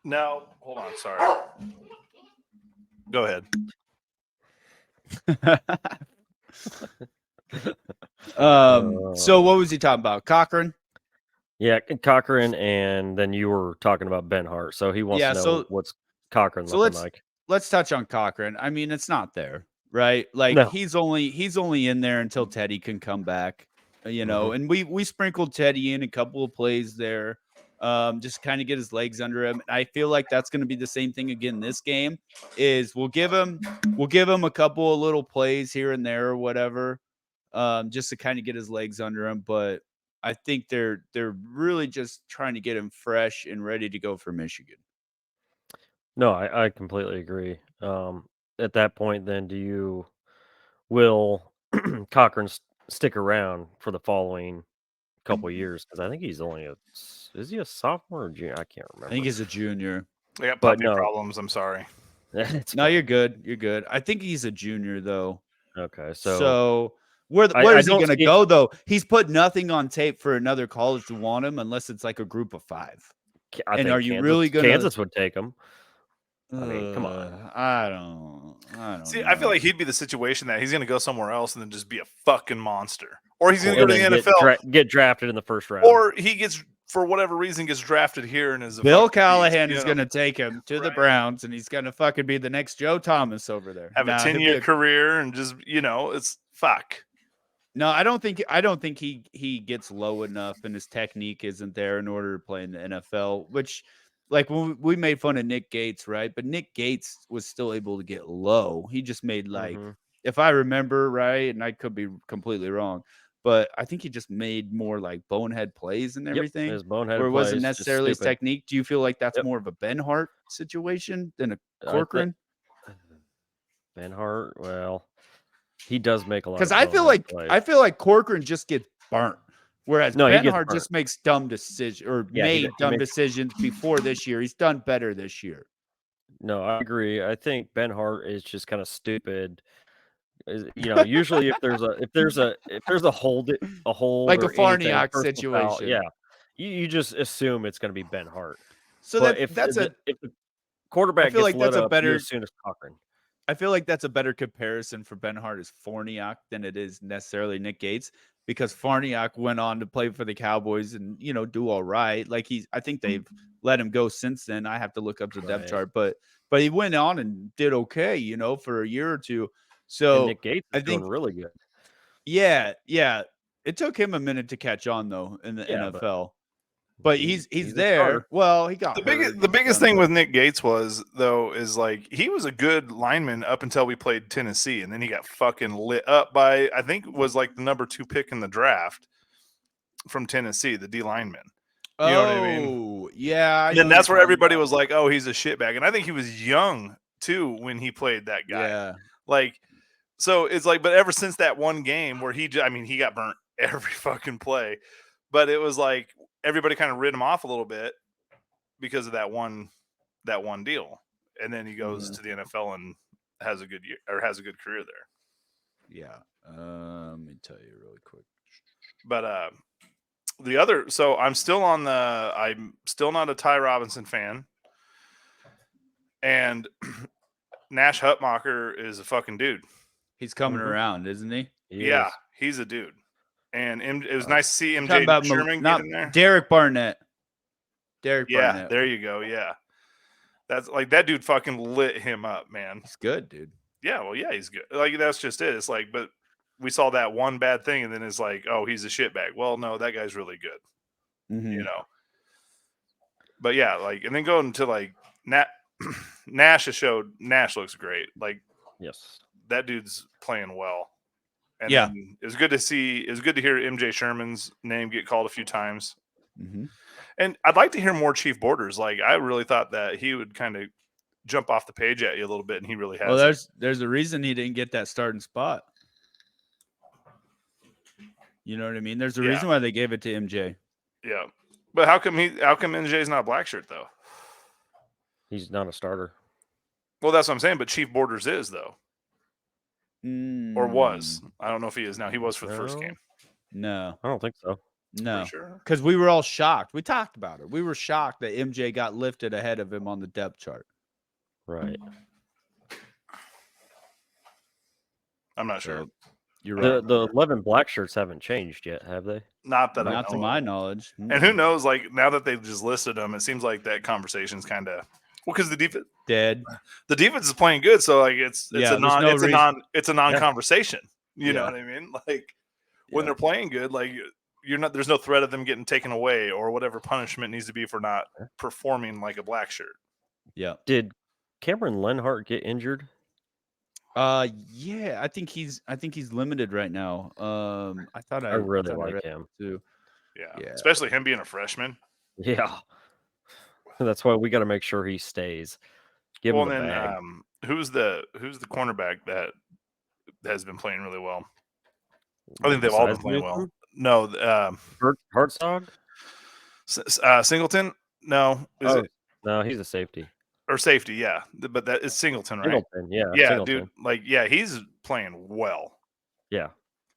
Now, hold on. Sorry. Go ahead. So what was he talking about? Cochran? Yeah, Cochran, and then you were talking about Ben Hart. So he wants Yeah, to know so- what's Cochran so looking like. Let's touch on Cochran. I mean, it's not there, right? Like No. he's only in there until Teddy can come back, and we sprinkled Teddy in a couple of plays there. Just kind of get his legs under him. I feel like that's going to be the same thing again this game. Is we'll give him a couple of little plays here and there or whatever, just to kind of get his legs under him. But I think they're really just trying to get him fresh and ready to go for Michigan. No, I completely agree. At that point, then will Cochran stick around for the following couple years? Because I think he's only is he a sophomore or junior? I can't remember. I think he's a junior. I got But puppy no. problems. I'm sorry. It's No, you're good. You're good. I think he's a junior though. okay. So where I is he don't going to see- go though? He's put nothing on tape for another college to want him unless it's like a group of 5. I and think are you Kansas, really gonna- Kansas would take him. I mean, come on. I don't See, know. I feel like he'd be the situation that he's going to go somewhere else and then just be a fucking monster, or he's going to And go to the then NFL, get drafted in the first round. or he gets for whatever reason gets drafted here and is a Bill fucking beast, Callahan you is know? going to take him to the Right. Browns, and he's going to fucking be the next Joe Thomas over there. have a Nah, he'll be 10-year career and just it's fuck. No, I don't think he gets low enough, and his technique isn't there in order to play in the NFL. Which, like, when we made fun of Nick Gates, right? But Nick Gates was still able to get low. He just made like, if I remember right, and I could be completely wrong, but I think he just made more like bonehead plays and Yep, everything, his bonehead where it wasn't plays, just necessarily his stupid. technique. Do you feel like that's Yep. more of a Ben Hart situation than a I thi- Corcoran? Ben Hart, well, he does make a lot. Because of I feel bonehead like plays. I feel like Corcoran just gets burnt Whereas No, he gets Benhart burnt. just makes dumb decisions or Yeah, made he dumb makes- decisions before this year. He's done better this year. No, I agree. I think Ben Hart is just kind of stupid. Usually if there's a hold Like a or anything, Farniok personal foul, situation. yeah, you just assume it's going to be Ben Hart. So But if the quarterback feel gets like lit that's a up, better- you assume it's Cochran. I feel like that's a better comparison for Benhart as Farniok than it is necessarily Nick Gates, because Farniok went on to play for the Cowboys and do all right. Like I think they've let him go since then. I have to look up the depth Right. chart, but he went on and did okay, for a year or two. And So Nick Gates I is doing think, really good. yeah, it took him a minute to catch on though in the Yeah, but NFL. But he's a there. starter. Well, he got The hurt biggest the and biggest stuff, thing but- with Nick Gates was though is like he was a good lineman up until we played Tennessee, and then he got fucking lit up by I think it was like the number 2 pick in the draft from Tennessee, the D lineman. You know what I mean? Oh, yeah. I And then know that's you're where talking everybody about. was like, "Oh, he's a shitbag," and I think he was young too when he played that guy. Yeah. Like, so it's like, but ever since that one game where he got burnt every fucking play, but it was like everybody kind of rid him off a little bit because of that one deal, and then he goes to the NFL and has a good year or has a good career there. Yeah. Let me tell you really quick. But the other, so I'm still not a Ty Robinson fan, and Nash Hutmacher is a fucking dude. He's coming Mhm. around, isn't he? Yeah, Yes. he's a dude. And it was nice to see Talking MJ about Sherman not get in there. Derek Barnett. Derek Yeah, Barnett. there you go. Yeah, that's like that dude fucking lit him up, man. He's good, dude. Yeah, well, yeah, he's good. Like that's just it. It's like, but we saw that one bad thing, and then it's like, oh, he's a shitbag. Well, no, that guy's really good, Mhm. But yeah, like, and then going to like Nash has showed Nash looks great. Like Yes. that dude's playing well. And Yeah. then it was good to see. It was good to hear MJ Sherman's name get called a few times. Mhm. And I'd like to hear more Chief Borders. Like I really thought that he would kind of jump off the page at you a little bit, and he really has. Well, there's a reason he didn't get that starting spot. You know what I mean? There's a Yeah. reason why they gave it to MJ. Yeah, but how come MJ's not a black shirt though? He's not a starter. Well, that's what I'm saying. But Chief Borders is though, or was. Mm, I don't know if he is now. He was for the first No. game. No, I don't think so. no. For sure. Because we were all shocked. We talked about it. We were shocked that MJ got lifted ahead of him on the depth chart. Right. I'm not sure. So, you're right. The 11 black shirts haven't changed yet, have they? Not that I Not to know my of. knowledge. And who knows? Like now that they've just listed them, it seems like that conversation's kind of because the Dead. defense is playing good, so like it's Yeah, a non there's no it's a non conversation. You know Yeah. what I mean? Like when Yeah. they're playing good, like there's no threat of them getting taken away or whatever punishment needs to be for not performing like a black shirt. Yeah. Did Cameron Lenhart get injured? Yeah. I think he's limited right now. I thought I really thought I like read him. too. Yeah. Yeah. Especially him being a freshman. Yeah. That's why we got to make sure he stays. Give Well, him the and then bag. who's the cornerback that has been playing really well? I think they've all been Besides playing well. Newsom? No, Hartzog? Singleton. No, is Oh, it no, he's a safety. or safety? Yeah, but that is Singleton, right? Singleton, yeah. Yeah, Singleton. dude. Like, yeah, he's playing well. Yeah.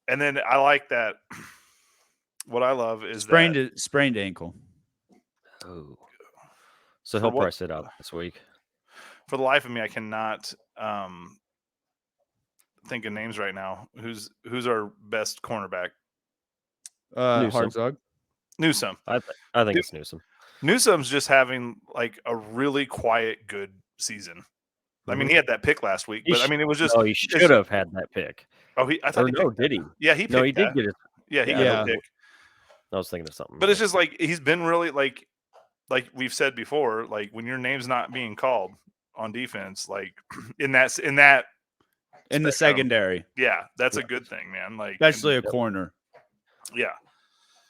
And then I like that. What I love is Sprained ankle. Oh. So For he'll what- probably sit out this week. for the life of me, I cannot think of names right now. Who's our best cornerback? Newsom. Hartzog. Newsom. I think Dude. it's Newsom. Newsom's just having like a really quiet, good season. I mean, he had that pick last week, He but I sh- mean, it was just. No, he should have had that pick. Oh, I thought Or he no, picked did he? Yeah, he picked No, he that. did get it. Yeah, he Yeah. got Yeah. a pick. I was thinking of something. But it's just like he's been really like we've said before, like when your name's not being called on defense, like in that In the spectrum, secondary, yeah, that's a good thing, man. Like especially a corner. yeah.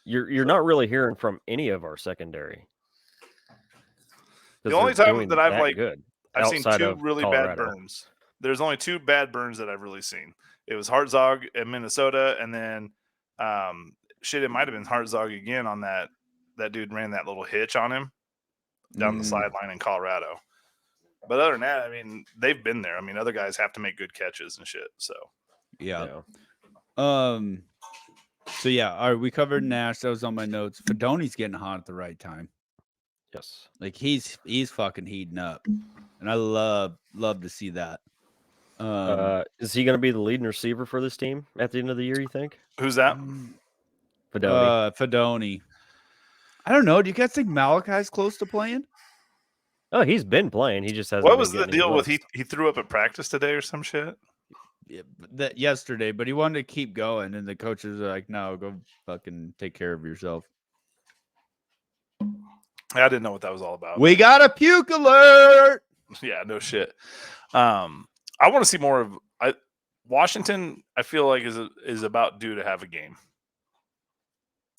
you're not really hearing from any of our secondary. 'Cause The only they're time doing that I've like good I've seen outside two of really bad Colorado. burns. There's only two bad burns that I've really seen. It was Hartzog in Minnesota, and then shit, it might have been Hartzog again on that. That dude ran that little hitch on him down the sideline in Colorado. But other than that, I mean, they've been there. I mean, other guys have to make good catches and shit. So yeah. So yeah, all right. We covered Nash. That was on my notes. Fedoni's getting hot at the right time. Yes. Like he's fucking heating up, and I love to see that. Is he going to be the leading receiver for this team at the end of the year? You think? who's that? Fedoni. Fedoni. I don't know. Do you guys think Malachi's close to playing? Oh, he's been playing. He just hasn't. What been was the getting any deal with looks. he threw up at practice today or some shit? Yeah, that yesterday, but he wanted to keep going, and the coaches are like, "No, go fucking take care of yourself." I didn't know what that was all about. We got a puke alert. Yeah, no shit. I want to see more of Washington. I feel like is about due to have a game.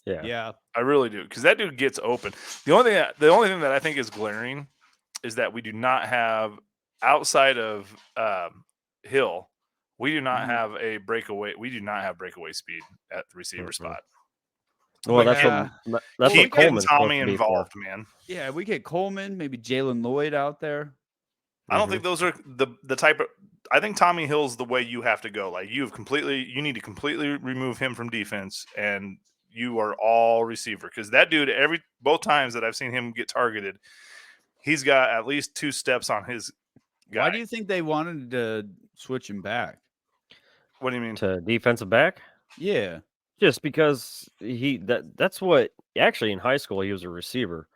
Yeah. I really do, because that dude gets open. The only thing that I think is glaring is that we do not have, outside of Hill, we do not have a breakaway. We do not have breakaway speed at the receiver spot. Well, But that's keep what getting Coleman's Tommy supposed to be for. involved, man. Yeah, we get Coleman, maybe Jalen Lloyd out there. I don't think those are the type of. I think Tommy Hill's the way you have to go. Like you need to completely remove him from defense, and you are all receiver, because that dude both times that I've seen him get targeted, he's got at least 2 steps on his guy. Why do you think they wanted to switch him back? What do you mean? To defensive back? Yeah. Just because that's what actually in high school he was a receiver.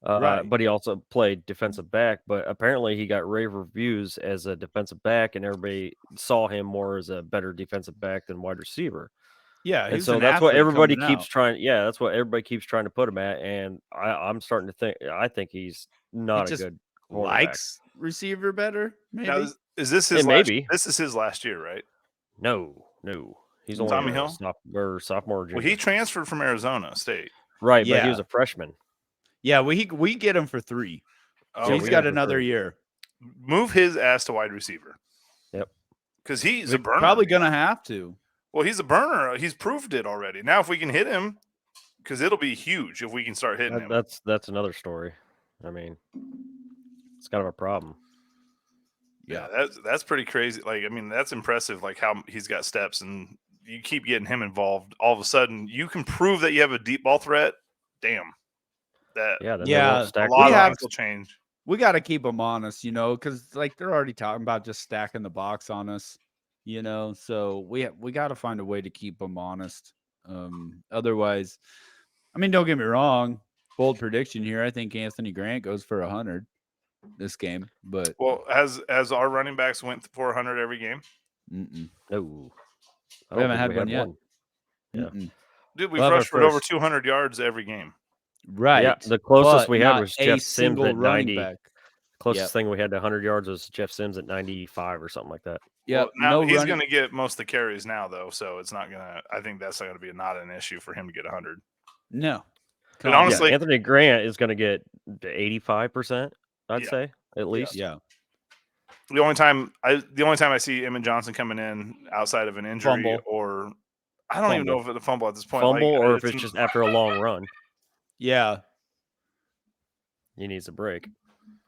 Right. But he also played defensive back, but apparently he got rave reviews as a defensive back, and everybody saw him more as a better defensive back than wide receiver. Yeah, And so that's what everybody keeps trying. Yeah, that's what everybody keeps trying to put him at. And I'm starting to think. I think he's not a good quarterback. Likes receiver better. Maybe. Now, is this his maybe this is his last year, right? No. He's only Tommy Hill? sophomore. Junior. Well, he transferred from Arizona State. Right, Yeah. but he was a freshman. Yeah, we get him for 3. Oh, So he's we got get him for another 3. year. Move his ass to wide receiver. Yep. Because he's We're a burner. probably gonna have to. Well, he's a burner. He's proved it already. Now, if we can hit him, because it'll be huge if we can start hitting him. That's another story. I mean, it's kind of a problem. Yeah, that's pretty crazy. Like, I mean, that's impressive. Like how he's got steps, and you keep getting him involved. All of a sudden, you can prove that you have a deep ball threat. Damn. Then Yeah, they won't stack A lot We of have things will change. We got to keep them honest, because like they're already talking about just stacking the box on us, So we got to find a way to keep them honest. Otherwise, I mean, don't get me wrong. Bold prediction here. I think Anthony Grant goes for 100 this game, but Well, as our running backs went for 100 every game, No, we haven't had one yet. Yeah. Mm-mm. dude, we've We'll have our rushed for over first. 200 yards every game. Right. Yeah, the closest but we had not was a Jeff Sims single at running 90. back. Closest thing we had to 100 yards was Jeff Sims at 95 or something like that. Yeah, Well, now no he's running. going to get most of the carries now, though, so it's not going to. I think that's not going to be not an issue for him to get 100. No. And honestly, Anthony Grant is going to get 85%. I'd Yeah. say at least. Yeah. the only time I see Emmett Johnson coming in outside of an injury, Fumble. or I don't even know if it's a fumble at this point. Fumble, like, or if it's just after a long run, Yeah. he needs a break.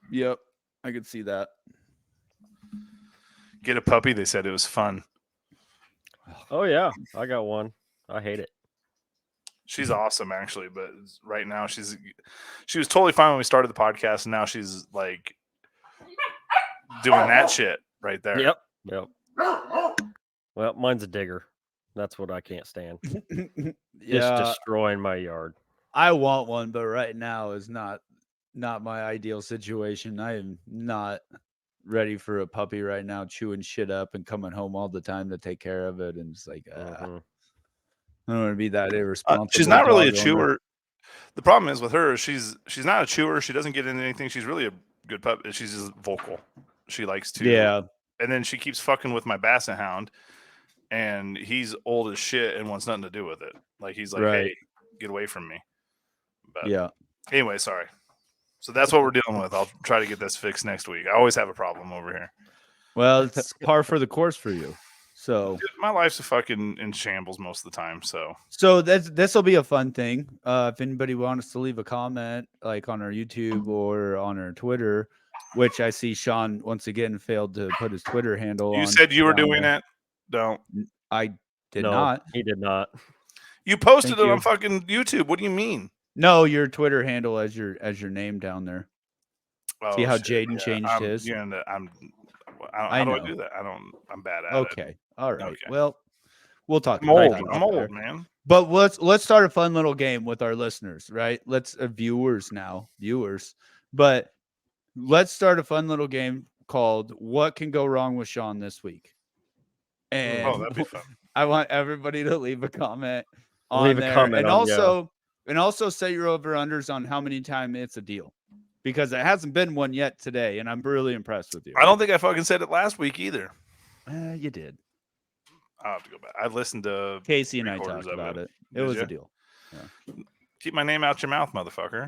Yep. I could see that. get a puppy. They said it was fun. Oh yeah, I got one. I hate it. She's awesome, actually, but right now she was totally fine when we started the podcast, and now she's like doing that shit right there. Yep. Well, mine's a digger. That's what I can't stand. Just Yeah. destroying my yard. I want one, but right now is not my ideal situation. I am not ready for a puppy right now, chewing shit up and coming home all the time to take care of it. And it's like, Mhm. I don't want to be that irresponsible. She's not really a dog owner. chewer. The problem is with her, she's not a chewer. She doesn't get into anything. She's really a good pup. She's just vocal. She likes to. Yeah. And then she keeps fucking with my Basset Hound, and he's old as shit and wants nothing to do with it. Like he's like, Right. hey, get away from me. But Yeah. anyway, sorry. So that's what we're dealing with. I'll try to get this fixed next week. I always have a problem over here. Well, it's par for the course for you. So Dude, my life's a fucking in shambles most of the time. So this will be a fun thing. If anybody wants to leave a comment, like on our YouTube or on our Twitter, which I see Sean once again failed to put his Twitter handle on. You said you were down doing there. it. Don't. I did No, not. he did not. You posted Thank it on you. fucking YouTube. What do you mean? No, your Twitter handle as your name down there. See how shit, Jaden changed I'm, his? Yeah, I how do I know. do that? I'm bad at it. Okay. All right. Okay. Well, we'll talk I'm about old. that I'm off air. old, man. But let's start a fun little game with our listeners, right? Let's viewers. But let's start a fun little game called "What Can Go Wrong with Sean This Week?" And Oh, that'd be fun. I want everybody to leave a comment on Leave a there, comment and on- also set your over unders on how many times it's a deal, because it hasn't been one yet today, and I'm really impressed with you. I don't think I fucking said it last week either. You did. I'll have to go back. I listened to Casey and I three-quarters talked of about it. It Did was ya? a deal. Keep my name out your mouth, motherfucker.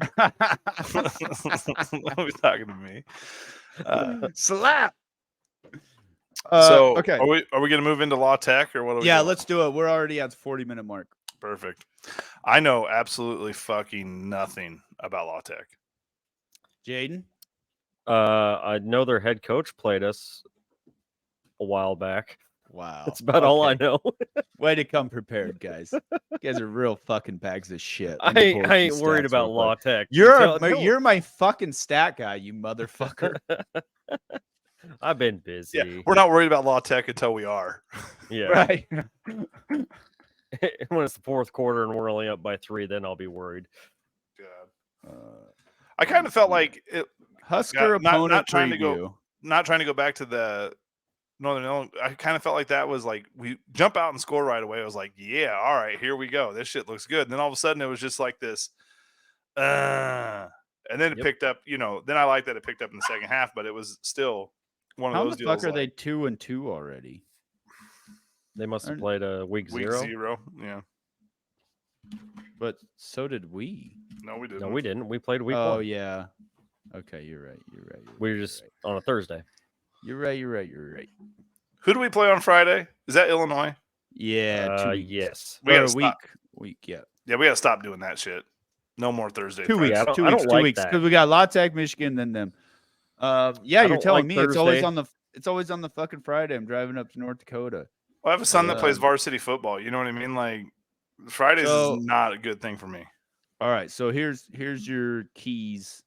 Nobody's talking to me. Slap. So okay. are we gonna move into law tech or what? Are we Yeah, doing? let's do it. We're already at the 40-minute mark. Perfect. I know absolutely fucking nothing about law tech. Jaden? I know their head coach played us a while back. Wow. That's about all I know. Way to come prepared, guys. You guys are real fucking bags of shit. I Let me pull up ain't these worried stats about real law quick. tech. You're my fucking stat guy, you motherfucker. I've been busy. Yeah, we're not worried about law tech until we are. Yeah. Right. When it's the fourth quarter and we're only up by 3, then I'll be worried. I kind of felt like it. Husker not opponent trying to preview. go. Not trying to go back to the Northern Illinois. I kind of felt like that was like we jump out and score right away. I was like, yeah, all right, here we go. This shit looks good. And then all of a sudden it was just like this. And then it picked up. Then I like that it picked up in the second half, but it was still one of How those the deals. fuck are they 2-2 already? They must have played a week 0. 0? Yeah. But so did we. No, we didn't. No, we didn't. We played week 1. Oh yeah. Okay, you're right. We were just on a Thursday. You're right. Who do we play on Friday? Is that Illinois? Yeah, 2 weeks. Yes. We Or gotta a week. stop. Week, yeah. Yeah, we got to stop doing that shit. No more Thursday. 2 weeks. I don't- 2 I weeks. don't 2 like weeks. that. Because we got La Tech, Michigan, then them. Yeah, I you're don't telling like me it's always Thursday. on the fucking Friday. I'm driving up to North Dakota. Well, I have a son that plays Um, varsity football. You know what I mean? Like Fridays So- is not a good thing for me. All right, so here's your keys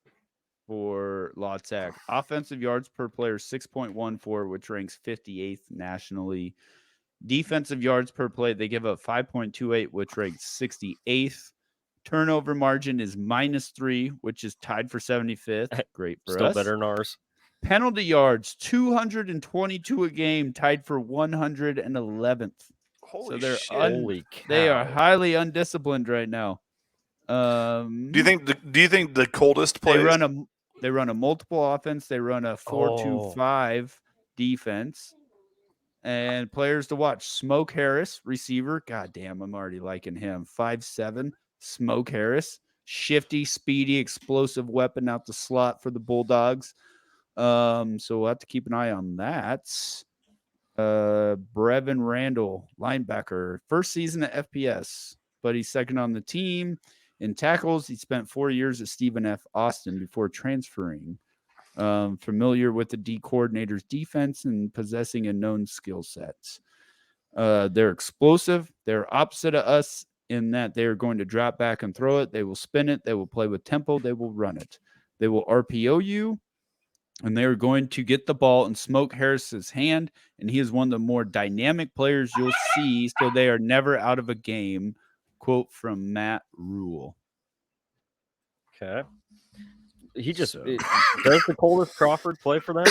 for La Tech. Offensive yards per player 6.14, which ranks 58th nationally. Defensive yards per play, they give up 5.28, which ranks 68th. Turnover margin is -3, which is tied for 75th. Great for Still us. better than ours. Penalty yards 222 a game, tied for 111th. Holy they're shit! Holy cow. They are highly undisciplined right now. Do you think the coldest plays? They run a multiple offense. They run a 4-2-5 defense. And players to watch: Smoke Harris, receiver. God damn, I'm already liking him. 5'7", Smoke Harris, shifty, speedy, explosive weapon out the slot for the Bulldogs. So we'll have to keep an eye on that. Brevin Randall, linebacker, first season at FPS, but he's second on the team. In tackles, he spent 4 years at Stephen F. Austin before transferring. Familiar with the D coordinator's defense and possessing a known skill set. They're explosive. They're opposite of us in that they're going to drop back and throw it. They will spin it. They will play with tempo. They will run it. They will RPO you, and they are going to get the ball in Smoke Harris's hand, and he is one of the more dynamic players you'll see, so they are never out of a game. Quote from Matt Rule. Okay. He just So- does the coldest Crawford play for them?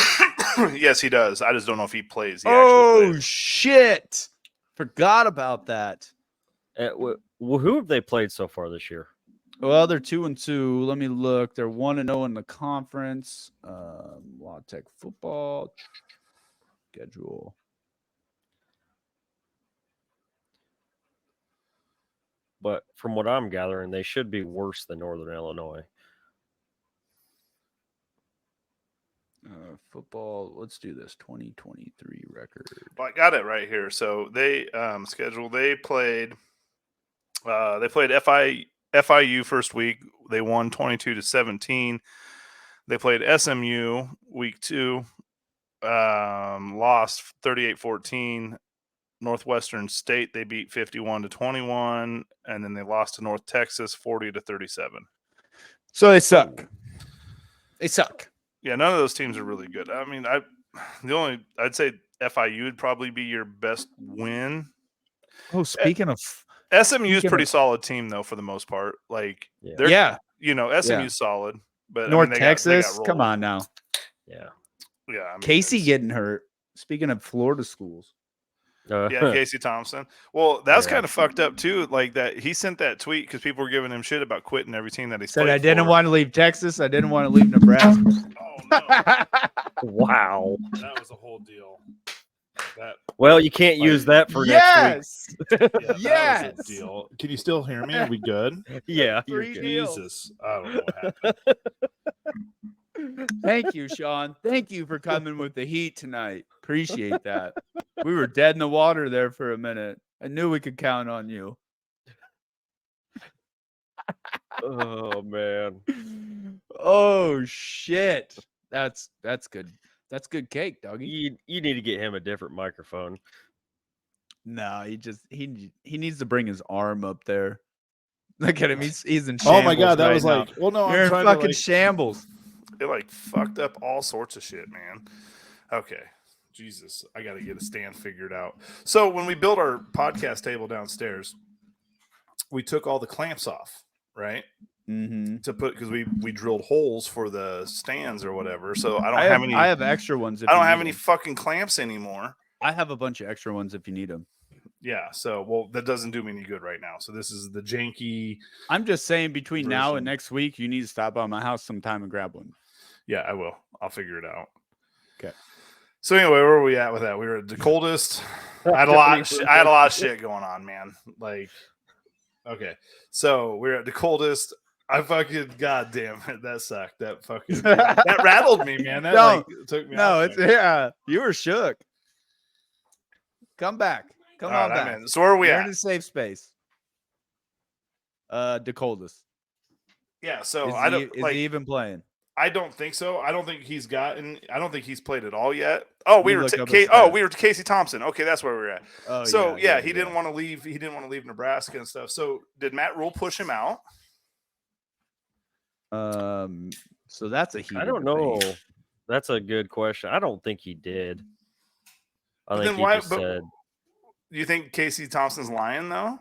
Yes, he does. I just don't know if he plays. He Oh, actually plays. shit. Forgot about that. Who have they played so far this year? Well, they're 2-2. Let me look. They're 1-0 in the conference. La Tech football schedule. But from what I'm gathering, they should be worse than Northern Illinois. Football. Let's do this. 2023 record. Well, I got it right here. So they schedule. They played FIU first week. They won 22-17. They played SMU week 2. Lost 38-14. Northwestern State they beat 51-21, and then they lost to North Texas 40-37. So they suck. They suck. Yeah, none of those teams are really good. I mean, I'd say FIU would probably be your best win. Oh, speaking of SMU is pretty solid team though for the most part. Like yeah, SMU's solid, but North they Texas. got Come on now. Yeah. Yeah. I mean, Casey getting hurt. Speaking of Florida schools. Yeah, Casey Thompson. Well, that's Yeah. kind of fucked up too. Like that, he sent that tweet because people were giving him shit about quitting every team that he Said played I didn't for. want to leave Texas. I didn't want to leave Nebraska. Oh no, Wow. that was a whole deal. That Well, you can't use that for next that Yes. was a deal. Can you still hear me? Are we good? week. Yeah. Free You're good. deal. Jesus, I don't know what happened. Thank you, Sean. Thank you for coming with the heat tonight. Appreciate that. We were dead in the water there for a minute. I knew we could count on you. Oh man. Oh shit. That's good. That's good cake, doggy. You need to get him a different microphone. No, he needs to bring his arm up there. Look at him. He's in shambles. Oh my god, that right was now. like, well, no, You're I'm in trying fucking to like, shambles. It like fucked up all sorts of shit, man. Okay. Jesus, I got to get a stand figured out. So when we built our podcast table downstairs, we took all the clamps off, right? Mm-hmm. To put because we drilled holes for the stands or whatever. So I don't have any. I have extra ones. If I don't you have need any them. fucking clamps anymore. I have a bunch of extra ones if you need them. Yeah. So well, that doesn't do me any good right now. So this is the janky. I'm just saying between now and Version. next week, you need to stop by my house sometime and grab one. Yeah, I will. I'll figure it out. Okay. So anyway, where were we at with that? We were at the coldest. I had a lot. I had a lot of shit going on, man. Like, okay. So we're at the coldest. I fucking goddamn it, that sucked. That fucking that rattled me, man. That No, like took me. No, out it's there. you were shook. Come back. Come All on right, I'm back. in. So where are we You're at? in a safe space. The coldest. Yeah. So Is I don't he like. even playing? I don't think so. I don't think he's gotten. I don't think he's played it all yet. Oh, we me were. look up his We were to Casey Thompson. Okay, that's where we were at. Oh, So yeah, he didn't want to leave. He didn't want to leave Nebraska and stuff. So did Matt Rule push him out? So that's a heated I don't debate. know. That's a good question. I don't think he did. I But think then he why- just but- said Do you think Casey Thompson's lying though?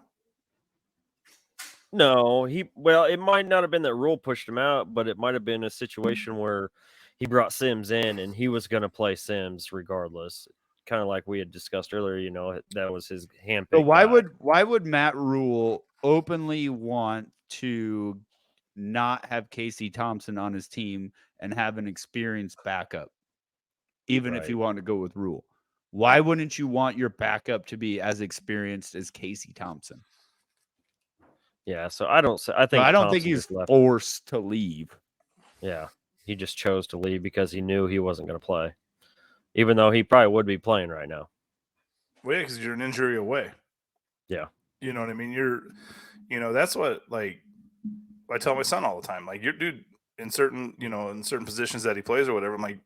no. Well, it might not have been that Rule pushed him out, but it might have been a situation where he brought Sims in and he was going to play Sims regardless. Kind of like we had discussed earlier. You know, that was his handpicked. So why guy. would Matt Rule openly want to not have Casey Thompson on his team and have an experienced backup, even if Right. you want to go with Rule? Why wouldn't you want your backup to be as experienced as Casey Thompson? Yeah, so I don't. I So think I don't think Thompson he's just left. forced to leave. Yeah, he just chose to leave because he knew he wasn't going to play, even though he probably would be playing right now. Well, yeah, because you're an injury away. Yeah. You know what I mean? That's what like I tell my son all the time. Like, you're dude in certain positions that he plays or whatever. I'm like,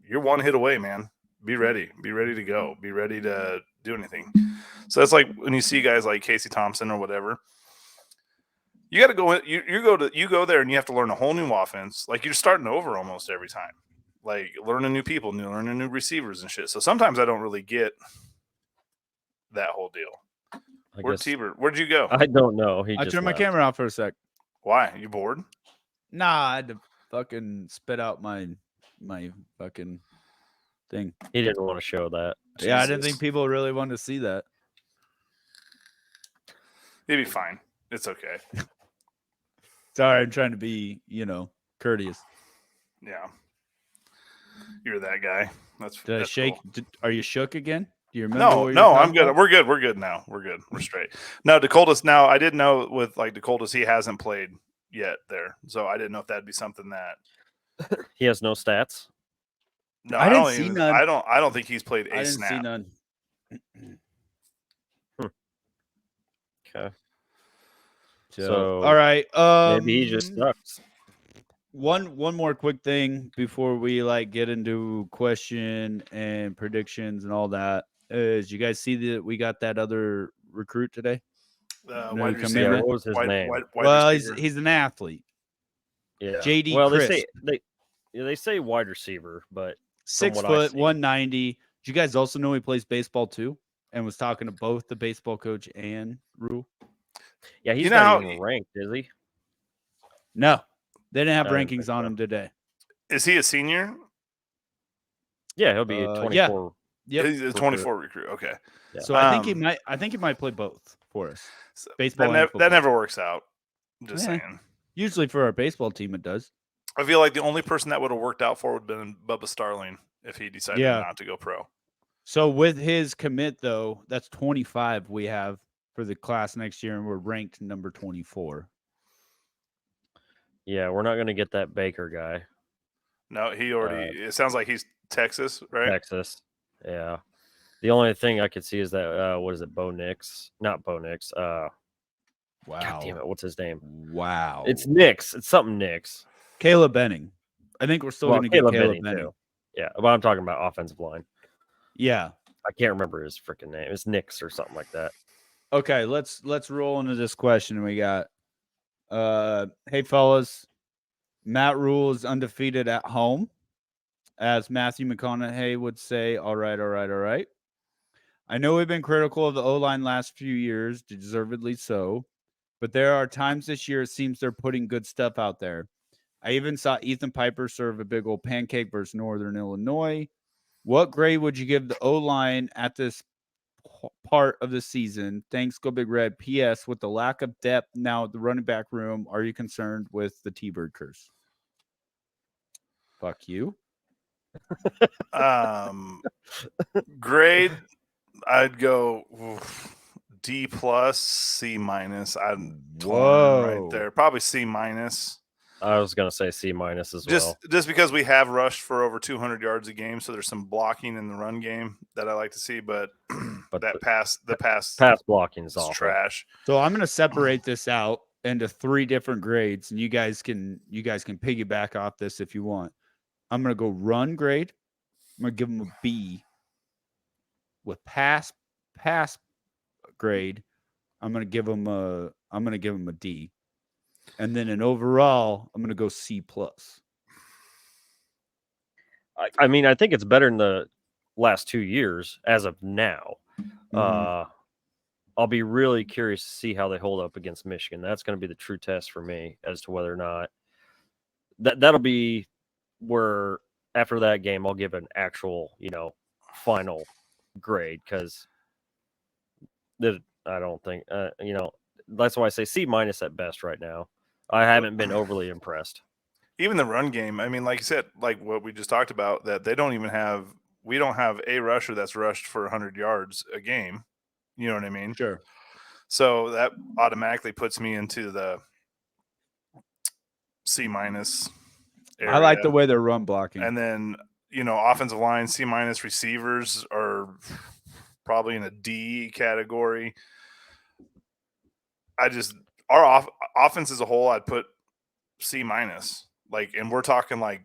you're one hit away, man. Be ready. Be ready to go. Be ready to do anything. So that's like when you see guys like Casey Thompson or whatever. You got to go in. You go there and you have to learn a whole new offense. Like, you're starting over almost every time. Like, learning new people, learning new receivers and shit. So sometimes I don't really get that whole deal. I Where'd guess T-Bird? Where'd you go? I don't know. He I just turned my left. camera off for a sec. Why? You bored? Nah, I had to fucking spit out my fucking thing. He didn't want to show that. Yeah, I didn't Jesus. think people really wanted to see that. He'd be fine. It's okay. Sorry, I'm trying to be, courteous. Yeah. You're that guy. That's Did I that's shake? cool. Are you shook again? Do you remember? No, what you no, were I'm talking good. about? We're good. We're good now. We're good. We're straight. No, Dakota's now. I didn't know with like Dakota's, he hasn't played yet there, so I didn't know if that'd be something that. He has no stats. No, I didn't see none. I don't think he's played I a didn't see snap. none. Okay. So all right. Maybe he just sucks. One more quick thing before we like get into question and predictions and all that is you guys see that we got that other recruit today? Wide commitment? receiver. What was his name? Wide Well, receiver. he's an athlete. Yeah. JD Well, Crisp. they say wide receiver, but 6 what I foot, see. 190. Do you guys also know he plays baseball too? And was talking to both the baseball coach and Rule? Yeah, he's You know not how- even ranked, is he? No, they didn't have I didn't rankings think on so. him today. Is he a senior? Yeah, he'll be a 24. Yep. He's a 24 recruit. Okay. Yeah. So I think he might play both for us. So Baseball and that football. never works out. I'm just Yeah. saying. Usually for our baseball team, it does. I feel like the only person that would have worked out for would have been Bubba Starling if he decided Yeah. not to go pro. So with his commit, though, that's 25 we have for the class next year, and we're ranked number 24. Yeah, we're not going to get that Baker guy. No, he already. It sounds like he's Texas, right? Texas. Yeah. The only thing I could see is that what is it, Bo Nix? Not Bo Nix. Wow. God damn it, what's his name? Wow. It's Nix. It's something Nix. Caleb Benning. I think we're still going to get Caleb Benning. too. Yeah, but I'm talking about offensive line. Yeah. I can't remember his freaking name. It's Nix or something like that. Okay, let's roll into this question we got. Hey fellas, Matt Rule is undefeated at home, as Matthew McConaughey would say. All right. I know we've been critical of the O-line last few years, deservedly so, but there are times this year it seems they're putting good stuff out there. I even saw Ethan Piper serve a big old pancake versus Northern Illinois. What grade would you give the O-line at this part of the season? Thanks, Go Big Red. P.S. With the lack of depth now at the running back room, are you concerned with the T-Bird curse? Fuck you. Grade, I'd go D plus, C minus. I'm torn right there. Probably C minus. I was going to say C minus as well. Just because we have rushed for over 200 yards a game, so there's some blocking in the run game that I like to see, but that pass blocking is awful. Trash. So I'm going to separate this out into 3 different grades, and you guys can piggyback off this if you want. I'm going to go run grade. I'm going to give them a B. With pass grade, I'm going to give them a D. And then in overall, I'm going to go C plus. I mean, I think it's better in the last 2 years as of now. Mm-hmm. I'll be really curious to see how they hold up against Michigan. That's going to be the true test for me as to whether or not that'll be where after that game I'll give an actual, final grade, because I don't think that's why I say C minus at best right now. I haven't been overly impressed. Even the run game, I mean, like you said, like what we just talked about, that we don't have a rusher that's rushed for 100 yards a game. You know what I mean? Sure. So that automatically puts me into the C minus area. I like the way they're run blocking. And then, offensive line, C minus. Receivers are probably in a D category. Our offense as a whole, I'd put C minus. Like, and we're talking like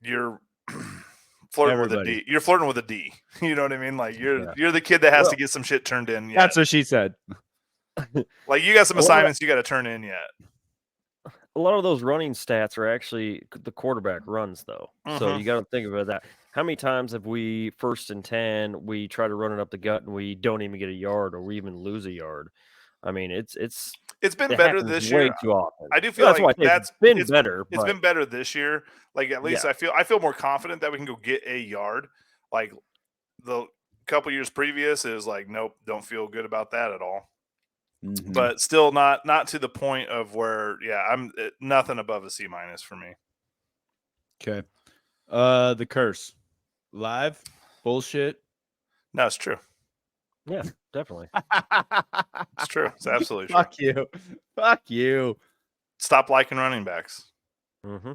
you're flirting with a D. You're flirting with a D. You know what I mean? Like you're the kid that has to get some shit turned in. Yet. That's what she said. Like you got some assignments you got to turn in yet. A lot of those running stats are actually the quarterback runs, though. Mm-hmm. So you got to think about that. How many times have we 1st and 10, we try to run it up the gut and we don't even get a yard, or we even lose a yard? I mean, it's been better this year. Way too often. I do feel like it's been better. It's been better this year. Like at least I feel more confident that we can go get a yard. Like the couple years previous is like, nope, don't feel good about that at all. Mm-hmm. But still not to the point of where I'm nothing above a C minus for me. Okay. The curse. Live bullshit. No, it's true. Yeah, definitely. It's true. It's absolutely true. Fuck you. Stop liking running backs. Mm-hmm.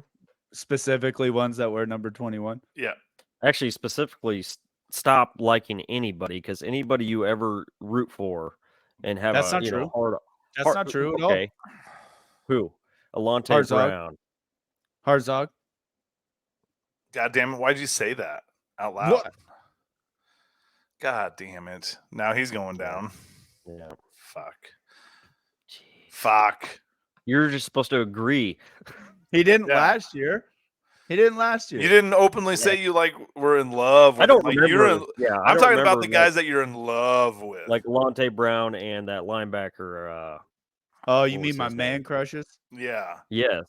Specifically ones that were number 21. Yeah. Actually, specifically, stop liking anybody because anybody you ever root for and have That's a not you know true. hard. That's hard not true at all. okay. Who? Alante Harzog. Brown. Harzog. God damn it. Why'd you say that out loud? What? God damn it. Now he's going down. Yeah. Fuck. You're just supposed to agree. He didn't Yeah. last year. He didn't last year. You didn't openly say you like were in love with I don't him. Like, remember. you're in, yeah, I'm talking about the guys that you're in love with. like Alante Brown and that linebacker. Oh, you what mean was my his man name? crushes? Yeah. Yes.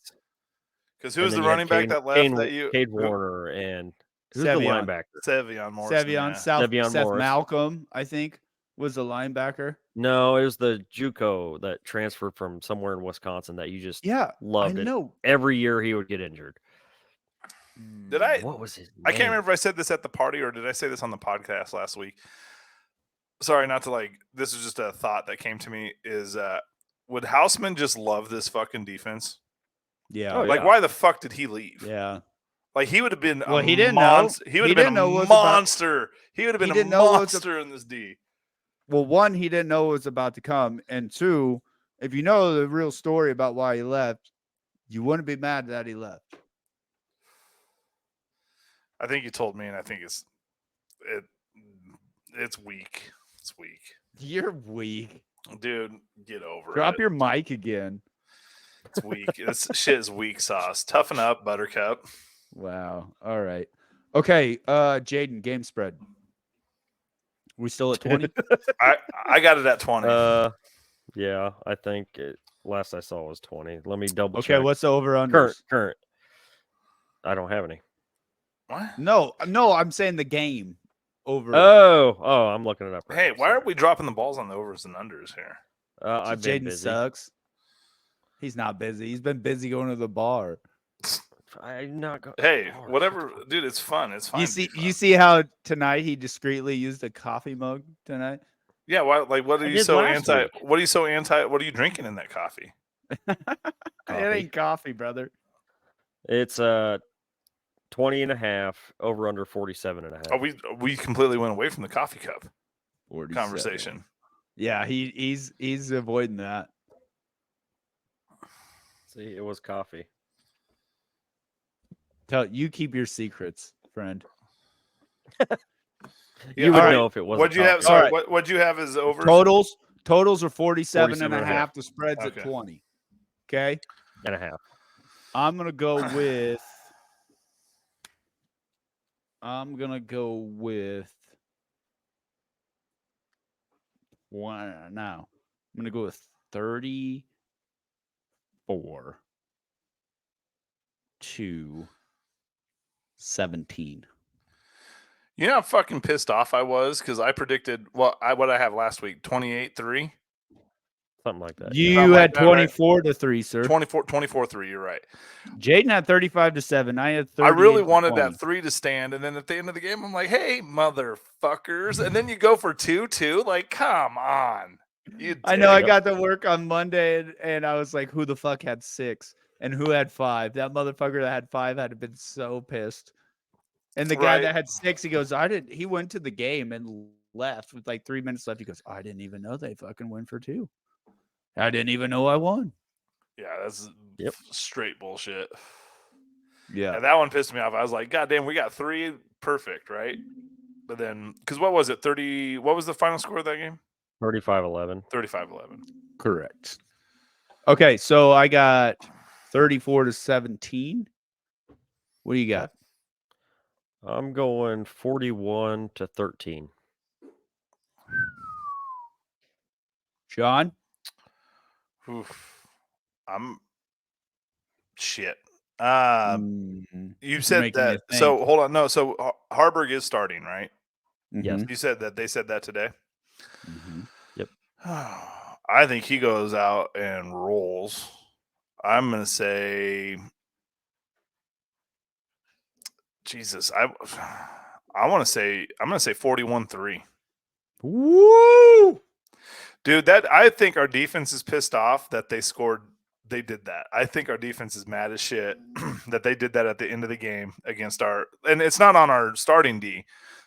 Because And who's then the you had running back Kane- that left Kane- that you Cade who- Warner and who's Sevion. the linebacker? Sevion Morrison. Sevion, yeah. Seth Morris. Malcolm, I think, was the linebacker. No, it was the JUCO that transferred from somewhere in Wisconsin that you just Yeah, loved I it. know. Every year he would get injured. Did I? What was his name? I can't remember if I said this at the party or did I say this on the podcast last week. Sorry, not to like. This is just a thought that came to me. Is would Houseman just love this fucking defense? Yeah, Oh, Like, yeah. why the fuck did he leave? yeah. Like, he would have been. Well, a he didn't know. monst- He would He have been didn't know what a was about- monster. He would have been He a didn't know what was monster in this D. Well, one, he didn't know what was about to come, and two, if you know the real story about why he left, you wouldn't be mad that he left. I think you told me, and I think it's weak. It's weak, You're weak. dude. Get over Drop it. your mic again. It's weak. This shit is weak sauce. Toughen up, Buttercup. Wow. All right. Okay. Jaden, game spread. We still at 20? I got it at 20. Yeah, I think last I saw was 20. Let me double Okay. check. What's the over under? Current? I don't have any. What? No, I'm saying the game over. Oh, I'm looking it up. Right Hey, now, why sorry. aren't we dropping the balls on the overs and unders here? I've been Jaden busy. sucks. He's not busy. He's been busy going to the bar. I'm not going. Hey, whatever, dude. It's fun. It's fun. You to see, be you fun. see how tonight he discreetly used a coffee mug tonight. Yeah. Why? Like, what are I you did so last anti? week. What are you so anti? What are you drinking in that coffee? It ain't coffee, brother. It's 20 and a half, over under 47 and a half. Oh, we completely went away from the coffee cup 47. conversation. Yeah, he's avoiding that. See, it was coffee. You keep your secrets, friend. You would know if it wasn't What'd you have? coffee. Sorry, All right. what'd you have as over? Totals are 47 and 47 a and a half. half. The spread's Okay. at 20. Okay. And a half. I'm gonna go with one now. I'm gonna go with 34 to 17. You know how fucking pissed off I was because I predicted what I have last week 28-3. Something like that. You Something like had that, right? 24 to 3, sir. 24-3. You're right. Jaden had 35 to 7. I had 30. I really wanted that 3 to stand, and then at the end of the game, I'm like, "Hey, motherfuckers!" And then you go for 2-2. Like, come on. You I know I dick. got to work on Monday and I was like, who the fuck had 6 and who had 5? That motherfucker that had 5 had been so pissed. And the guy Right. that had 6, he goes, he went to the game and left with like 3 minutes left. He goes, I didn't even know they fucking win for 2. I didn't even know I won. Yeah, that's Yep. straight bullshit. Yeah. And that one pissed me off. I was like, God damn, we got 3 perfect, right? But then, because what was it? 30. What was the final score of that game? 35-11. 35-11. Correct. Okay, so I got 34 to 17. What do you got? I'm going 41 to 13. John? Oof. I'm shit. You You're said making me that. So hold on. No, so Harburg is starting, right? Yes. You said that they said that today. Mhm. I think he goes out and rolls. I'm gonna say, Jesus. I'm gonna say 41-3. Woo! Dude, that I think our defense is pissed off that they scored they did that. I think our defense is mad as shit that they did that at the end of the game against and it's not on our starting D.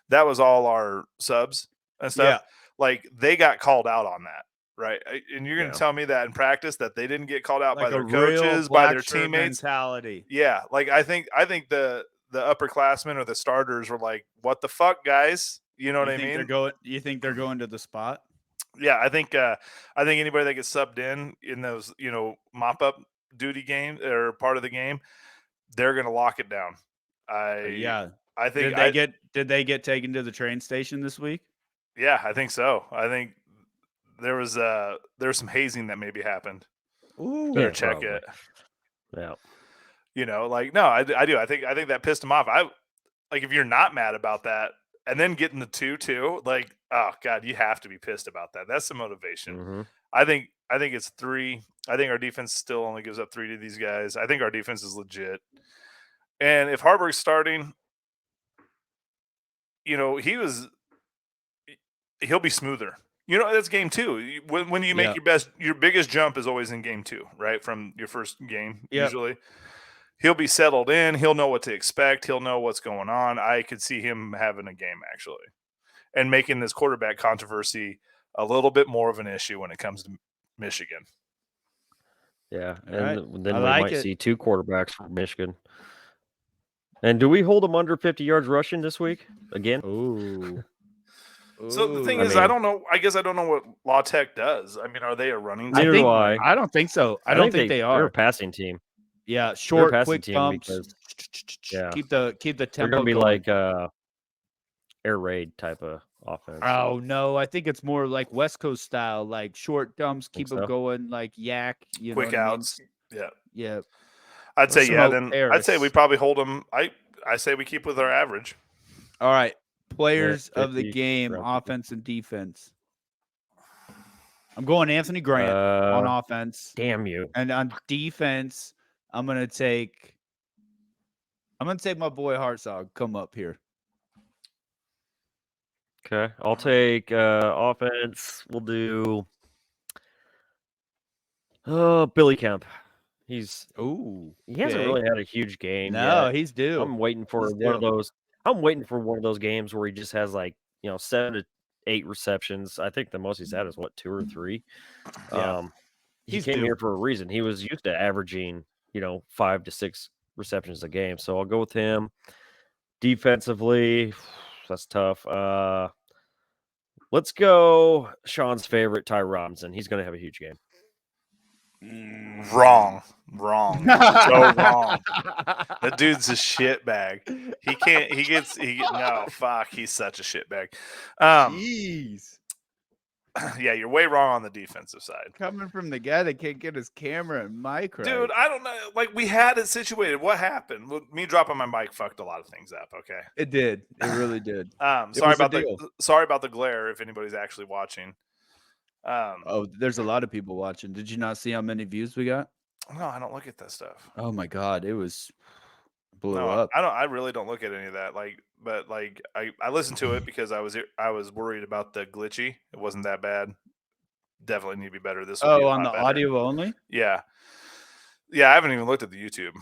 That was all our subs and stuff. Yeah. Like they got called out on that, right? And you're going to Yeah. tell me that in practice that they didn't get called out by Like their a real coaches, by black their shirt teammates. mentality. Yeah, like I think the upperclassmen or the starters were like, "What the fuck, guys?" You know what I mean? You think they're going to the spot? Yeah, I think anybody that gets subbed in those, mop up duty games or part of the game, they're gonna lock it down. Yeah. I think Did they get taken to the train station this week? yeah, I think so. I think there was some hazing that maybe happened. Ooh. Better Yeah, check probably. it. Yeah. No, I do. I think that pissed him off. Like if you're not mad about that and then getting the 2-2, like, oh God, you have to be pissed about that. That's the motivation. Mhm. I think it's 3. I think our defense still only gives up 3 to these guys. I think our defense is legit. And if Harburg's starting, he'll be smoother. That's game 2. When you make your biggest jump is always in game 2, right? From your first game, usually. He'll be settled in. He'll know what to expect. He'll know what's going on. I could see him having a game, actually, and making this quarterback controversy a little bit more of an issue when it comes to Michigan. Yeah, All and right. then I we like might it. see 2 quarterbacks from Michigan. And do we hold them under 50 yards rushing this week again? Ooh. So the thing I is, I mean- don't know. I guess I don't know what La Tech does. I mean, are they a running Neither team? do I. I don't think so. I don't think they They're are. a passing team. Yeah, short, passing quick team dumps. because- yeah. Keep the They're tempo going to be going. like air raid type of offense. Oh no, I think it's more like West Coast style, like short dumps, keep them so? going, like yak. You Quick know what outs. I mean? Yeah. Yeah. I'd say Smoke Then I'd say we Harris. probably hold them. I say we keep with our average. All right. Players of the 50, game, around 50. offense and defense. I'm going Anthony Grant on offense. Damn you. And on defense, I'm gonna take my boy Hartzog. Come up here. Okay. I'll take offense. We'll do Billy Kemp. He hasn't really had a huge game No, yet. he's due. I'm waiting for one of those games where he just has 7 to 8 receptions. I think the most he's had is 2 or 3. Yeah. He He's came due. here for a reason. He was used to averaging, 5 to 6 receptions a game. So I'll go with him. Defensively, that's tough. Let's go Sean's favorite, Ty Robinson. He's going to have a huge game. Wrong. So wrong. That dude's a shitbag. No, fuck. He's such a shitbag. Jeez. Yeah, you're way wrong on the defensive side. Coming from the guy that can't get his camera and mic right. Dude, I don't know. Like, we had it situated. What happened? Well, me dropping my mic fucked a lot of things up, okay? It did. It really did. Sorry about the glare if anybody's actually watching. Oh, there's a lot of people watching. Did you not see how many views we got? No, I don't look at that stuff. Oh my god, it was blew No, up. I really don't look at any of that. I listened to it because I was worried about the glitchy. It wasn't that bad. Definitely need to be better. This will be a on lot the better. audio only? Yeah. I haven't even looked at the YouTube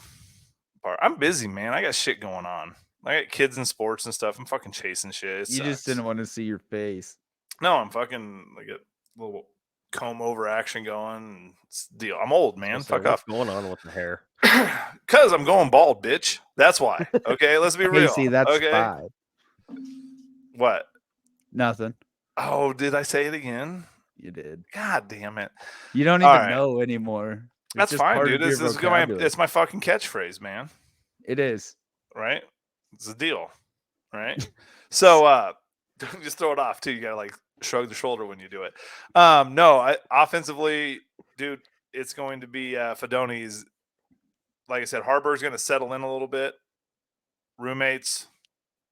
part. I'm busy, man. I got shit going on. I got kids in sports and stuff. I'm fucking chasing shit. You just didn't want to see your face. No, I'm fucking like a little comb over action going. It's deal. I'm old, man. Fuck off. What's going on with the hair? Because I'm going bald, bitch. That's why. Okay, let's be real. Casey, that's okay? 5. What? Nothing. Oh, did I say it again? You did. God damn it. You don't All even right. know anymore. It's That's just fine, part dude. of your It's vocabulary. my fucking catchphrase, man. It is. Right? It's a deal. Right? So don't just throw it off too. You gotta shrug the shoulder when you do it. Offensively, dude, it's going to be Fedoni's. Like I said, Harburg's gonna settle in a little bit. Roommates,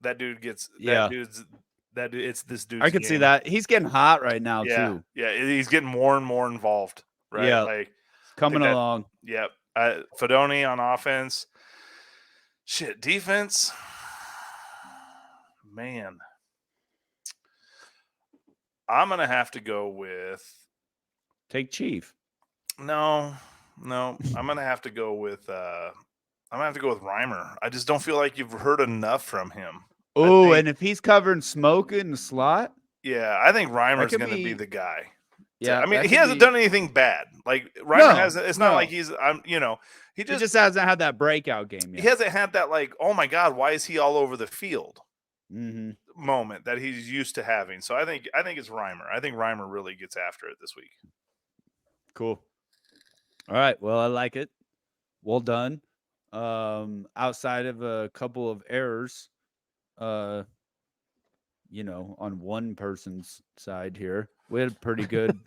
that dude gets it's this dude's I could see game. that. He's getting hot right now Yeah, too. he's getting more and more involved. Right? Yeah. Coming along. Yep. Fedoni on offense. Shit, defense. Man. I'm going to have to go with... Take Chief. No. I'm gonna have to go with Reimer. I just don't feel like you've heard enough from him. Oh, think- and if he's covering smoke in the slot, Yeah, I think Reimer's could going to be be- the guy. yeah, I mean, that he could hasn't be- done anything bad. Like Reimer No, hasn't. It's not no. like he He just hasn't had that breakout game he yet. hasn't had that like, oh my god, why is he all over the field Mm-hmm. moment that he's used to having. So I think it's Reimer. I think Reimer really gets after it this week. Cool. All right. Well, I like it. Well done. Outside of a couple of errors, on one person's side here, we had a pretty good,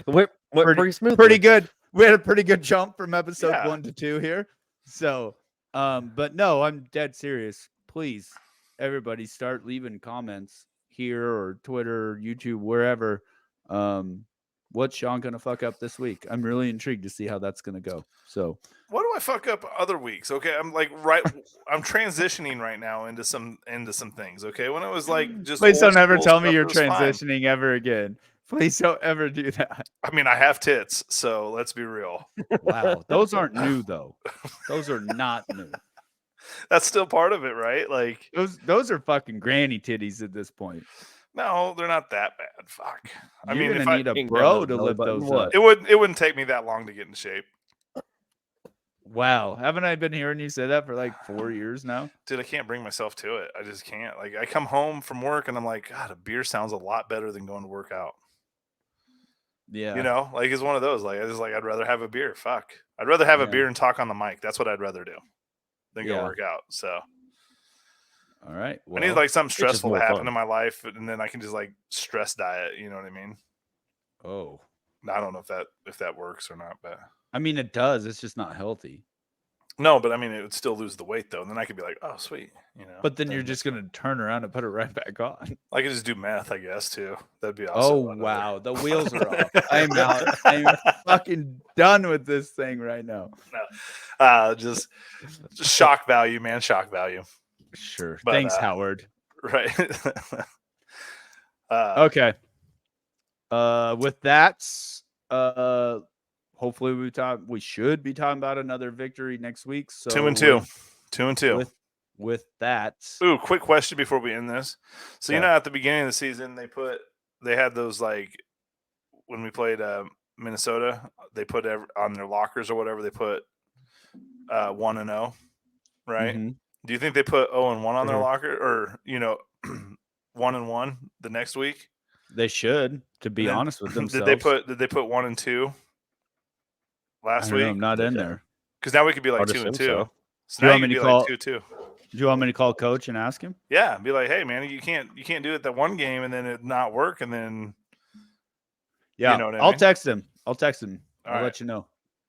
Went Pretty- pretty smooth. pretty good. We had a pretty good jump from episode Yeah. 1 to 2 here. So, but no, I'm dead serious. Please, everybody, start leaving comments here or Twitter, YouTube, wherever. What's Sean gonna fuck up this week? I'm really intrigued to see how that's gonna go. So, What do I fuck up other weeks? Okay, I'm transitioning right now into some things. Okay, when it was like just please old don't ever school tell me stuff, you're it was fine. transitioning ever again. Please don't ever do that. I mean, I have tits, so let's be real. Wow, those aren't new though. Those are not new. That's still part of it, right? Like, Those are fucking granny titties at this point. no, they're not that bad. Fuck. I You're mean, if gonna need a Ain't bro got no to belly lift button, those what? up. it wouldn't take me that long to get in shape. Wow, haven't I been hearing you say that for like 4 years now? Dude, I can't bring myself to it. I just can't. Like, I come home from work and I'm like, God, a beer sounds a lot better than going to work out. Yeah, You know, like it's one of those. Like, I'd rather have a beer. Fuck, I'd rather have a Yeah. beer and talk on the mic. That's what I'd rather do than go Yeah. work out. So All right. I need like something just stressful to more happen fun. in my life, and then I can just like stress diet. You know what I mean? Oh, I don't know if that works or not, but I mean it does. It's just not healthy. no, but I mean it would still lose the weight though, and then I could be like, oh sweet, you know. But then you're just gonna turn around and put it right back on. I could just do meth, I guess too. That'd be awesome. Oh wow, the wheels are off. I'm out. I'm fucking done with this thing right now. Just shock value, man, shock value. Sure. But, Thanks, Howard. Right. Okay. With that, hopefully we should be talking about another victory next week. So 2-2. 2-2. With that, Ooh, quick question before we end this. So Yeah. you know, at the beginning of the season, they had those like when we played Minnesota, they put on their lockers or whatever. They put 1-0, right? mhm. Do you think they put 0-1 on their Mhm. locker, or 1-1 the next week? They should, to be And then honest with themselves. Did they put 1-2 last I don't know, I'm week? not in Okay. there. Because now we could be like I'd 2-2. assume so. So Do you now want you me could to be like call- 2-2. Do you want me to call coach and ask him? Yeah, be like, hey man, you can't do it that one game and then it not work, and then Yeah, know what I I'll mean? text him. I'll text him. All I'll right. let you know.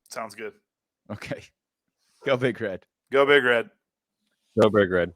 sounds good. Okay. Go Big Red. Go Big Red. Go Big Red.